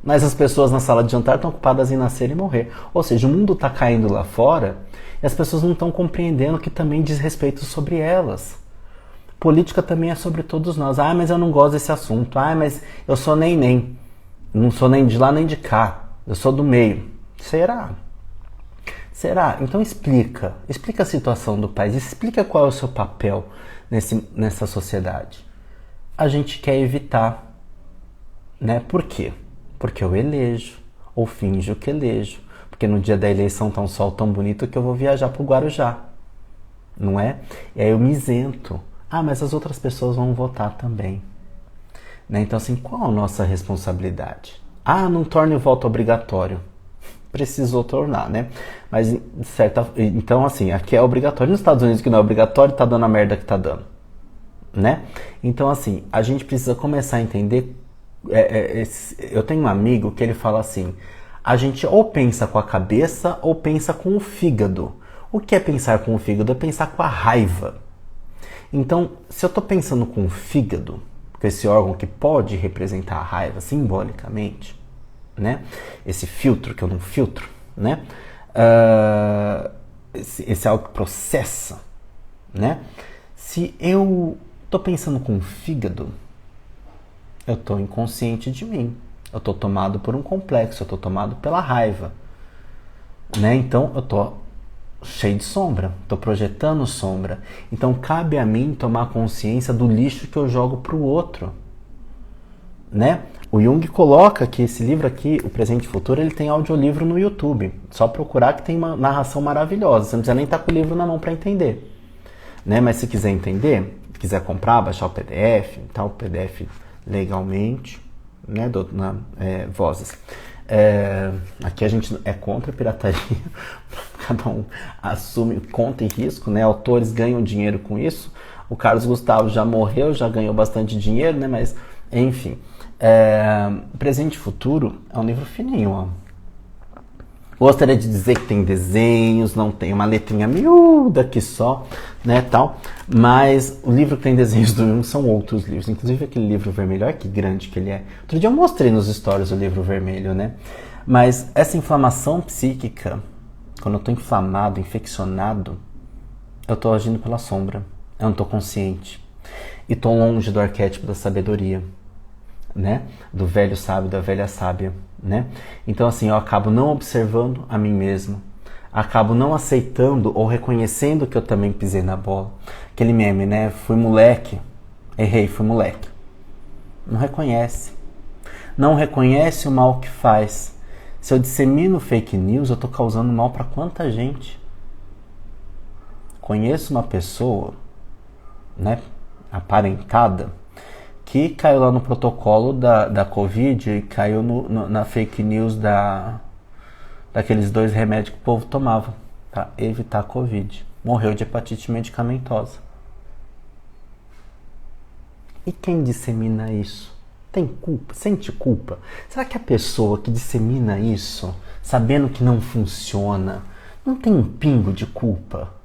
Mas as pessoas na sala de jantar estão ocupadas em nascer e morrer. Ou seja, o mundo está caindo lá fora e as pessoas não estão compreendendo que também diz respeito sobre elas. Política também é sobre todos nós. Ah, mas eu não gosto desse assunto. Ah, mas eu sou nem. Não sou nem de lá nem de cá. Eu sou do meio. Será? Então explica a situação do país, explica qual é o seu papel nessa sociedade. A gente quer evitar, né? Por quê? Porque eu elejo, ou finjo que elejo, porque no dia da eleição tá um sol tão bonito que eu vou viajar pro Guarujá, não é? E aí eu me isento. Ah, mas as outras pessoas vão votar também, né? Então assim, qual a nossa responsabilidade? Ah, não torne o voto obrigatório. Precisou tornar, né? Mas então assim, aqui é obrigatório. Nos Estados Unidos que não é obrigatório, tá dando a merda que tá dando, né? Então assim, a gente precisa começar a entender. Eu tenho um amigo que ele fala assim: a gente ou pensa com a cabeça ou pensa com o fígado. O que é pensar com o fígado? É pensar com a raiva. Então, se eu tô pensando com o fígado, com esse órgão que pode representar a raiva simbolicamente, né? Esse filtro que eu não filtro, né? Esse algo que processa, né? Se eu tô pensando com o fígado, eu tô inconsciente de mim. Eu tô tomado por um complexo, eu tô tomado pela raiva, né? Então eu tô cheio de sombra, tô projetando sombra. Então cabe a mim tomar consciência do lixo que eu jogo pro outro, né? O Jung coloca que esse livro aqui, O Presente e o Futuro, ele tem audiolivro no YouTube. Só procurar que tem uma narração maravilhosa. Você não precisa nem estar com o livro na mão para entender, né? Mas se quiser entender, quiser comprar, baixar o PDF, tal, o PDF legalmente, né? Vozes. Aqui a gente é contra a pirataria. Cada um assume conta e risco, né? Autores ganham dinheiro com isso. O Carlos Gustavo já morreu, já ganhou bastante dinheiro, né? Mas, enfim... Presente e Futuro é um livro fininho, ó. Gostaria de dizer que tem desenhos, não tem uma letrinha miúda aqui só, né, tal. Mas o livro que tem desenhos do Jung são outros livros. Inclusive aquele livro vermelho, olha que grande que ele é. Outro dia eu mostrei nos stories o livro vermelho, né. Mas essa inflamação psíquica, quando eu tô inflamado, infeccionado, eu tô agindo pela sombra. Eu não tô consciente. E tô longe do arquétipo da sabedoria, né? Do velho sábio, da velha sábia, né? Então assim, eu acabo não observando a mim mesmo, acabo não aceitando ou reconhecendo que eu também pisei na bola. Aquele meme, né? Fui moleque, errei, fui moleque. Não reconhece. Não reconhece o mal que faz. Se eu dissemino fake news, eu tô causando mal para quanta gente? Conheço uma pessoa, né? Aparentada, que caiu lá no protocolo da Covid e caiu na fake news daqueles 2 remédios que o povo tomava para evitar a Covid. Morreu de hepatite medicamentosa. E quem dissemina isso? Tem culpa? Sente culpa? Será que a pessoa que dissemina isso, sabendo que não funciona, não tem um pingo de culpa?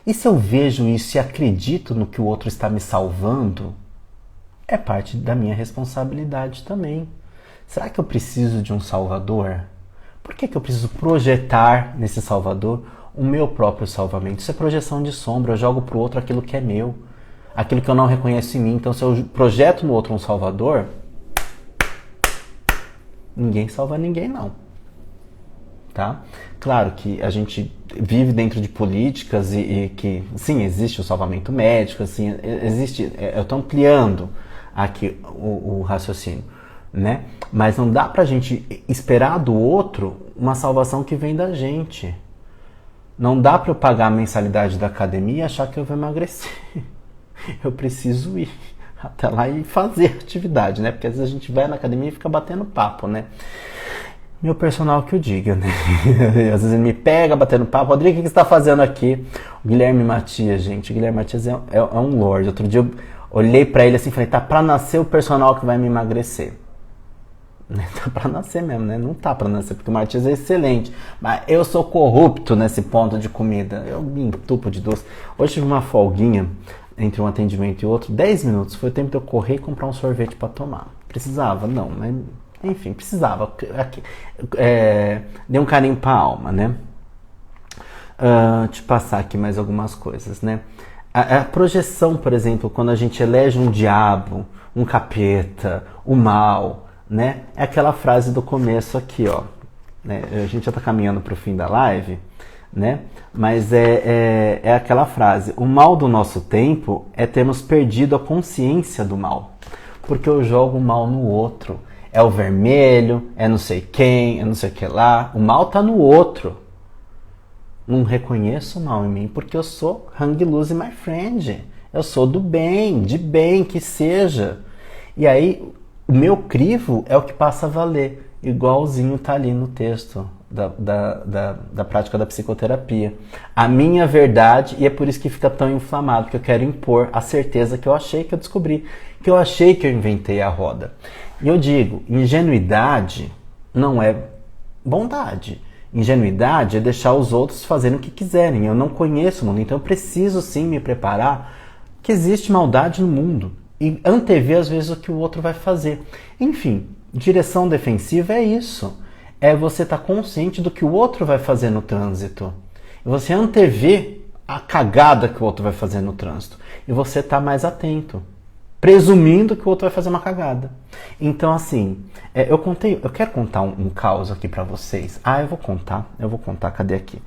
E se eu vejo isso e acredito no que o outro está me salvando, é parte da minha responsabilidade também. Será que eu preciso de um salvador? Por que eu preciso projetar nesse salvador o meu próprio salvamento? Isso é projeção de sombra, eu jogo pro outro aquilo que é meu. aquilo que eu não reconheço em mim. Então, se eu projeto no outro um salvador, ninguém salva ninguém, não. Tá? Claro que a gente vive dentro de políticas e que, sim, existe o salvamento médico, assim, existe, eu estou ampliando aqui o raciocínio, né? Mas não dá pra gente esperar do outro uma salvação que vem da gente. Não dá pra eu pagar a mensalidade da academia e achar que eu vou emagrecer. Eu preciso ir até lá e fazer atividade, né? Porque às vezes a gente vai na academia e fica batendo papo, né? Meu personal que o diga, né? Às vezes ele me pega batendo papo. Rodrigo, o que você está fazendo aqui? O Guilherme Matias, gente. O Guilherme Matias é um lorde. Outro dia eu olhei pra ele assim e falei, tá pra nascer o personal que vai me emagrecer. Tá pra nascer mesmo, né? Não tá pra nascer, porque o Matias é excelente. Mas eu sou corrupto nesse ponto de comida. Eu me entupo de doce. Hoje tive uma folguinha entre um atendimento e outro. 10 minutos. Foi o tempo de eu correr e comprar um sorvete pra tomar. Precisava? Não, mas... Enfim, precisava. Dei um carinho pra alma, né? Deixa eu passar aqui mais algumas coisas, né? A projeção, por exemplo, quando a gente elege um diabo, um capeta, o mal, né? É aquela frase do começo aqui, ó. Né? A gente já tá caminhando pro fim da live, né? Mas é aquela frase. O mal do nosso tempo é termos perdido a consciência do mal. Porque eu jogo o mal no outro. É o vermelho, é não sei quem, é não sei o que lá. O mal tá no outro. Não reconheço o mal em mim, porque eu sou hang loose, my friend. Eu sou do bem, de bem, que seja. E aí, o meu crivo é o que passa a valer. Igualzinho tá ali no texto da prática da psicoterapia. A minha verdade, e é por isso que fica tão inflamado, porque eu quero impor a certeza que eu achei que eu descobri, que eu achei que eu inventei a roda. E eu digo, ingenuidade não é bondade. Ingenuidade é deixar os outros fazerem o que quiserem. Eu não conheço o mundo, então eu preciso sim me preparar que existe maldade no mundo. E antever às vezes o que o outro vai fazer. Enfim, direção defensiva é isso. É você estar consciente do que o outro vai fazer no trânsito. E você antever a cagada que o outro vai fazer no trânsito. E você estar mais atento. Presumindo que o outro vai fazer uma cagada. Então, assim, eu quero contar um caos aqui pra vocês. Eu vou contar, cadê aqui?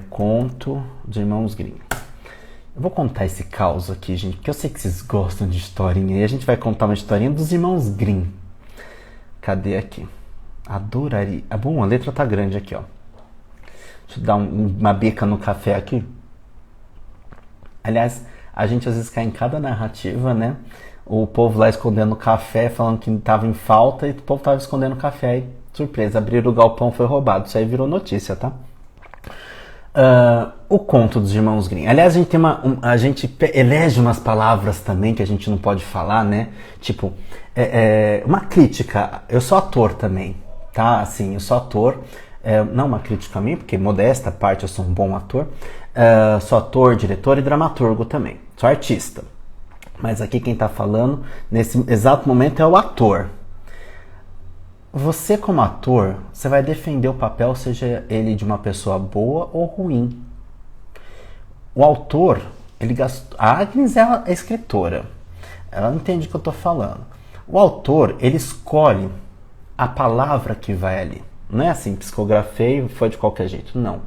Conto dos Irmãos Grimm. Eu vou contar esse caos aqui, gente, porque eu sei que vocês gostam de historinha. E a gente vai contar uma historinha dos Irmãos Grimm. Cadê aqui? Adoraria. Bom, a letra tá grande aqui, ó. Deixa eu dar uma bica no café aqui. Aliás, a gente às vezes cai em cada narrativa, né? O povo lá escondendo café, falando que estava em falta, e o povo estava escondendo café e, surpresa, abriram o galpão, foi roubado. Isso aí virou notícia, tá? O conto dos Irmãos Grimm. Aliás, a gente elege umas palavras também que a gente não pode falar, né? Tipo, uma crítica. Eu sou ator também, tá? Assim, eu sou ator. Não uma crítica a mim, porque modesta parte eu sou um bom ator. Sou ator, diretor e dramaturgo também. Sou artista. Mas aqui quem está falando nesse exato momento é o ator. Você como ator, você vai defender o papel, seja ele de uma pessoa boa ou ruim. O autor, a Agnes é a escritora. Ela entende o que eu estou falando. O autor, ele escolhe a palavra que vai ali. Não é assim, psicografei e foi de qualquer jeito. Não.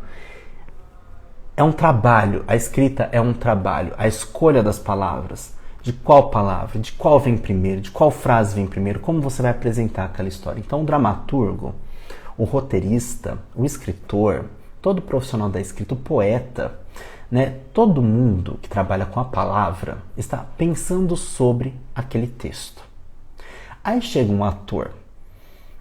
É um trabalho. A escrita é um trabalho. A escolha das palavras. De qual palavra, de qual vem primeiro, de qual frase vem primeiro, como você vai apresentar aquela história. Então o dramaturgo, o roteirista, o escritor, todo profissional da escrita, o poeta, né, todo mundo que trabalha com a palavra está pensando sobre aquele texto. Aí chega um ator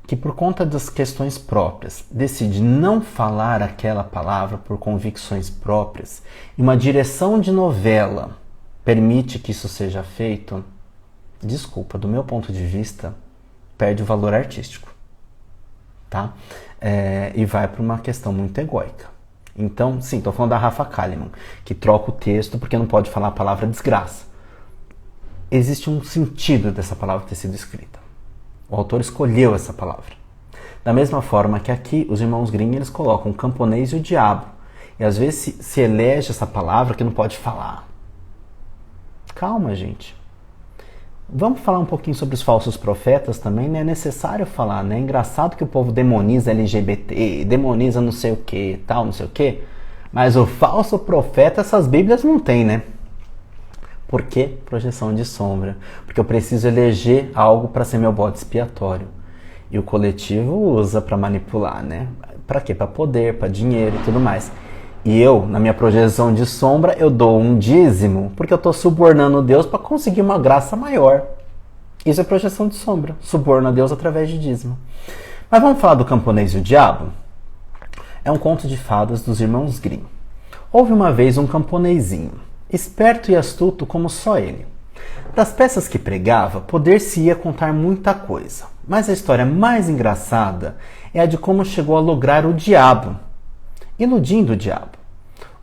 que por conta das questões próprias decide não falar aquela palavra por convicções próprias e uma direção de novela permite que isso seja feito, desculpa, do meu ponto de vista, perde o valor artístico, tá? E vai para uma questão muito egóica. Então, sim, estou falando da Rafa Kalimann, que troca o texto porque não pode falar a palavra desgraça. Existe um sentido dessa palavra ter sido escrita. O autor escolheu essa palavra. Da mesma forma que aqui, os Irmãos Grimm, eles colocam o camponês e o diabo. E às vezes se elege essa palavra que não pode falar. Calma, gente. Vamos falar um pouquinho sobre os falsos profetas também, né? É necessário falar, né? É engraçado que o povo demoniza LGBT, demoniza não sei o que, tal, não sei o que. Mas o falso profeta, essas bíblias não tem, né? Por quê? Projeção de sombra. Porque eu preciso eleger algo para ser meu bode expiatório. E o coletivo usa para manipular, né? Para quê? Para poder, para dinheiro e tudo mais. E eu, na minha projeção de sombra, eu dou um dízimo, porque eu estou subornando Deus para conseguir uma graça maior. Isso é projeção de sombra. Suborna Deus através de dízimo. Mas vamos falar do camponês e o diabo? É um conto de fadas dos irmãos Grimm. Houve uma vez um camponezinho, esperto e astuto como só ele. Das peças que pregava, poder-se-ia contar muita coisa. Mas a história mais engraçada é a de como chegou a lograr o diabo, iludindo o diabo.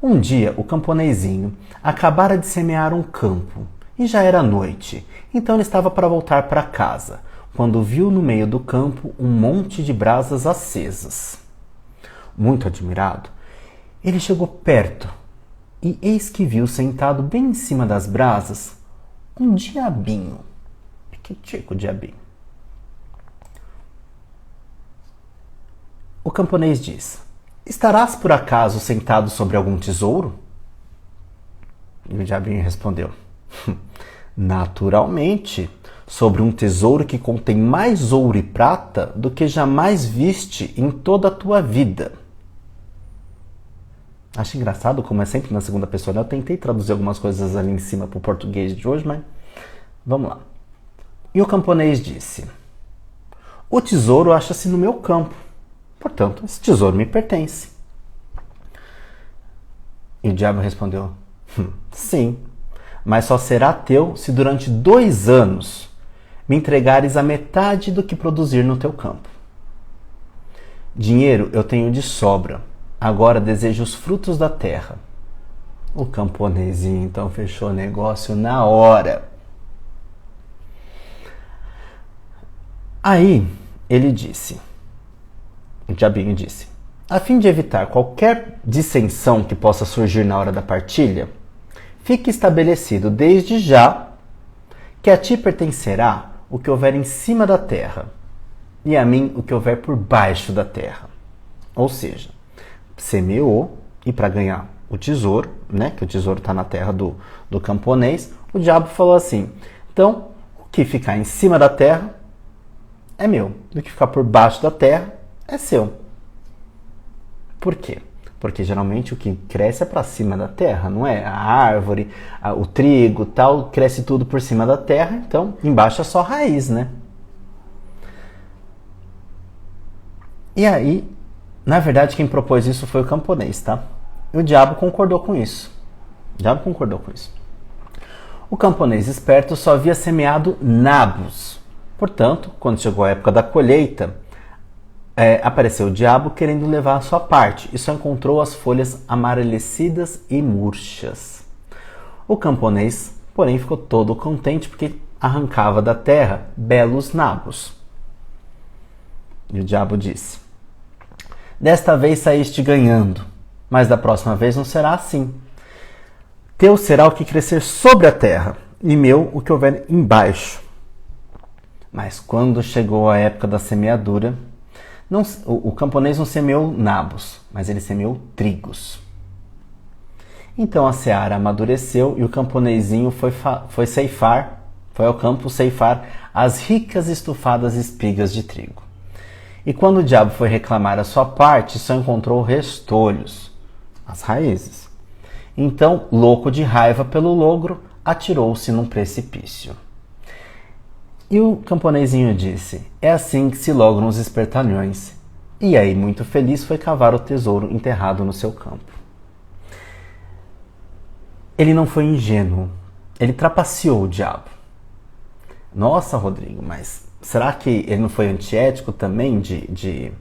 Um dia, o camponezinho acabara de semear um campo e já era noite, então ele estava para voltar para casa, quando viu no meio do campo um monte de brasas acesas. Muito admirado, ele chegou perto e eis que viu sentado bem em cima das brasas um diabinho. Piquitico diabinho. O camponês diz: estarás por acaso sentado sobre algum tesouro? E o diabinho respondeu: naturalmente, sobre um tesouro que contém mais ouro e prata do que jamais viste em toda a tua vida. Acho engraçado como é sempre na segunda pessoa, né? Eu tentei traduzir algumas coisas ali em cima para o português de hoje, mas vamos lá. E o camponês disse: o tesouro acha-se no meu campo, portanto, esse tesouro me pertence. E o diabo respondeu: sim, mas só será teu se durante 2 anos me entregares a metade do que produzir no teu campo. Dinheiro eu tenho de sobra, agora desejo os frutos da terra. O camponesinho então fechou o negócio na hora. Aí ele disse, o diabinho disse: a fim de evitar qualquer dissensão que possa surgir na hora da partilha, fique estabelecido desde já que a ti pertencerá o que houver em cima da terra, e a mim o que houver por baixo da terra. Ou seja, semeou, e para ganhar o tesouro, né, que o tesouro está na terra do camponês, o diabo falou assim: então, o que ficar em cima da terra é meu, o que ficar por baixo da terra é seu. Por quê? Porque geralmente o que cresce é para cima da terra, não é? A árvore, o trigo, tal, cresce tudo por cima da terra, então embaixo é só raiz, né? E aí, na verdade, quem propôs isso foi o camponês, tá? E o diabo concordou com isso. O camponês esperto só havia semeado nabos. Portanto, quando chegou a época da colheita, apareceu o diabo querendo levar a sua parte e só encontrou as folhas amarelecidas e murchas. O camponês, porém, ficou todo contente porque arrancava da terra belos nabos. E o diabo disse: desta vez saíste ganhando, mas da próxima vez não será assim. Teu será o que crescer sobre a terra, e meu o que houver embaixo. Mas quando chegou a época da semeadura, o camponês não semeou nabos, mas ele semeou trigos. Então a seara amadureceu e o camponezinho foi ao campo ceifar as ricas e estufadas espigas de trigo. E quando o diabo foi reclamar a sua parte, só encontrou restolhos, as raízes. Então, louco de raiva pelo logro, atirou-se num precipício. E o camponezinho disse: é assim que se logram os espertalhões. E aí, muito feliz, foi cavar o tesouro enterrado no seu campo. Ele não foi ingênuo, ele trapaceou o diabo. Nossa, Rodrigo, mas será que ele não foi antiético também de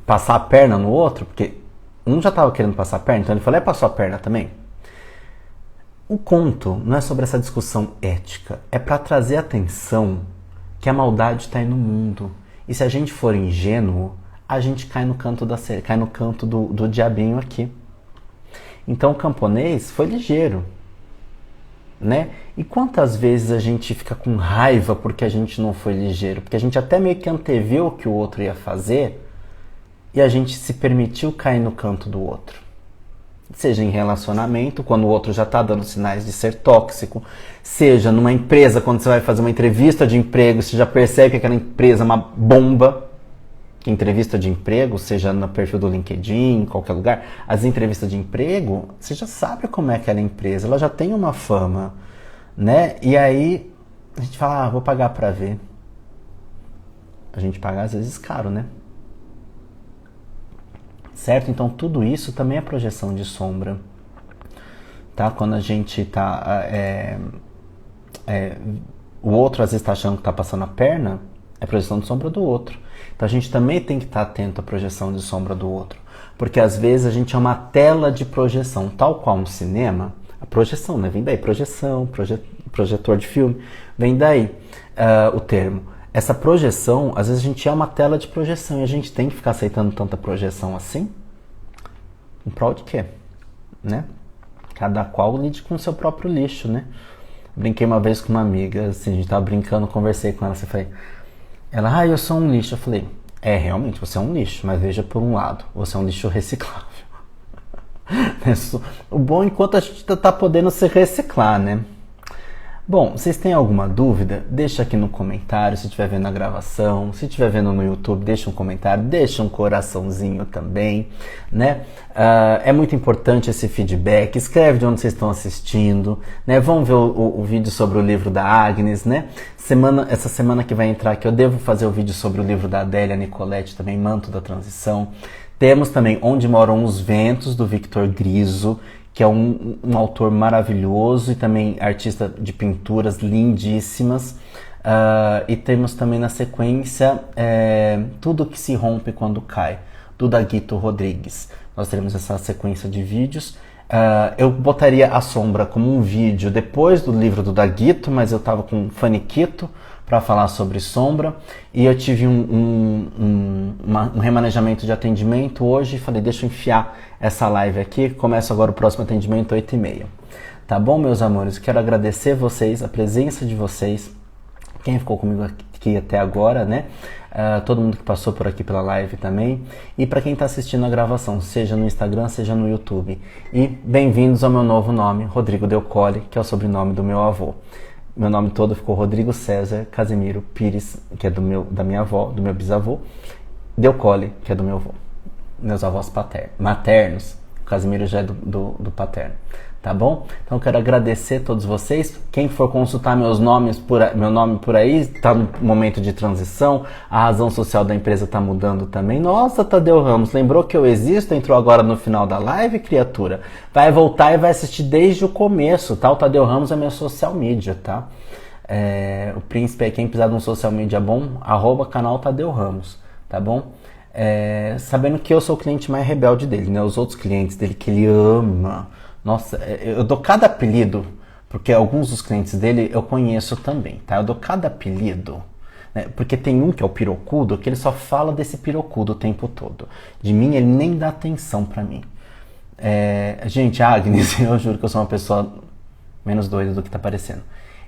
passar a perna no outro? Porque um já estava querendo passar a perna, então ele falou: passou a perna também? O conto não é sobre essa discussão ética, é para trazer atenção que a maldade está aí no mundo. E se a gente for ingênuo, a gente cai no canto do diabinho aqui. Então o camponês foi ligeiro, né? E quantas vezes a gente fica com raiva porque a gente não foi ligeiro? Porque a gente até meio que anteviu o que o outro ia fazer e a gente se permitiu cair no canto do outro. Seja em relacionamento, quando o outro já está dando sinais de ser tóxico, seja numa empresa, quando você vai fazer uma entrevista de emprego, você já percebe que aquela empresa é uma bomba. Entrevista de emprego, seja no perfil do LinkedIn, em qualquer lugar, as entrevistas de emprego, você já sabe como é aquela empresa, ela já tem uma fama, né? E aí a gente fala, vou pagar pra ver. A gente paga às vezes caro, né? Certo? Então tudo isso também é projeção de sombra, tá? Quando a gente tá... o outro às vezes está achando que está passando a perna, é projeção de sombra do outro. Então a gente também tem que estar atento à projeção de sombra do outro. Porque às vezes a gente é uma tela de projeção, tal qual no cinema. A projeção, né? Vem daí, projeção, projetor de filme, vem daí o termo. Essa projeção, às vezes a gente é uma tela de projeção e a gente tem que ficar aceitando tanta projeção assim? Em prol de quê? Né? Cada qual lide com o seu próprio lixo, né? Brinquei uma vez com uma amiga, assim, a gente tava brincando, conversei com ela, assim, falei... Ela, eu sou um lixo. Eu falei, realmente, você é um lixo, mas veja por um lado, você é um lixo reciclável. O bom é enquanto a gente tá podendo se reciclar, né? Bom, vocês têm alguma dúvida? Deixa aqui no comentário, se estiver vendo a gravação. Se estiver vendo no YouTube, deixa um comentário, deixa um coraçãozinho também, né? É muito importante esse feedback. Escreve de onde vocês estão assistindo, né? Vamos ver o vídeo sobre o livro da Agnes, né? Essa semana que vai entrar aqui eu devo fazer o vídeo sobre o livro da Adélia Nicoletti, também Manto da Transição. Temos também Onde Moram os Ventos, do Victor Griso, que é um autor maravilhoso e também artista de pinturas lindíssimas. E temos também na sequência Tudo que se rompe quando cai, do Daguito Rodrigues. Nós teremos essa sequência de vídeos. Eu botaria A Sombra como um vídeo depois do livro do Daguito, mas eu estava com faniquito para falar sobre sombra, e eu tive um remanejamento de atendimento hoje, e falei, deixa eu enfiar essa live aqui, começa agora o próximo atendimento 8h30. Tá bom, meus amores? Quero agradecer vocês, a presença de vocês, quem ficou comigo aqui até agora, né? Todo mundo que passou por aqui pela live também, e para quem está assistindo a gravação, seja no Instagram, seja no YouTube. E bem-vindos ao meu novo nome, Rodrigo Deocoli, que é o sobrenome do meu avô. Meu nome todo ficou Rodrigo César Casimiro Pires, que é da minha avó, do meu bisavô, Deocoli, que é do meu avô. Meus avós maternos, o Casimiro já é do paterno, tá bom? Então eu quero agradecer a todos vocês. Quem for consultar meu nome por aí, está no momento de transição, a razão social da empresa está mudando também. Nossa, Tadeu Ramos, lembrou que eu existo? Entrou agora no final da live, criatura? Vai voltar e vai assistir desde o começo, tá? O Tadeu Ramos é meu social media, tá? O príncipe aí, quem precisar de um social media bom, @canal Tadeu Ramos, tá bom? Sabendo que eu sou o cliente mais rebelde dele, né? Os outros clientes dele que ele ama. Nossa, eu dou cada apelido, porque alguns dos clientes dele eu conheço também, tá? Eu dou cada apelido, né? Porque tem um que é o pirocudo, que ele só fala desse pirocudo o tempo todo. De mim, ele nem dá atenção pra mim. Gente, Agnes, eu juro que eu sou uma pessoa menos doida do que tá parecendo.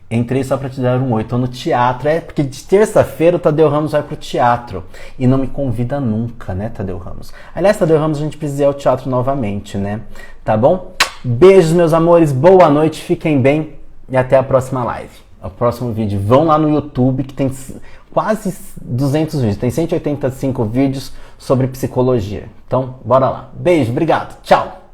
Entrei só pra te dar um oi, tô no teatro. Porque de terça-feira o Tadeu Ramos vai pro teatro. E não me convida nunca, né, Tadeu Ramos? Aliás, Tadeu Ramos, a gente precisa ir ao teatro novamente, né? Tá bom? Beijos, meus amores, boa noite, fiquem bem e até a próxima live. O próximo vídeo. Vão lá no YouTube, que tem quase 200 vídeos. Tem 185 vídeos sobre psicologia. Então, bora lá. Beijo, obrigado, tchau!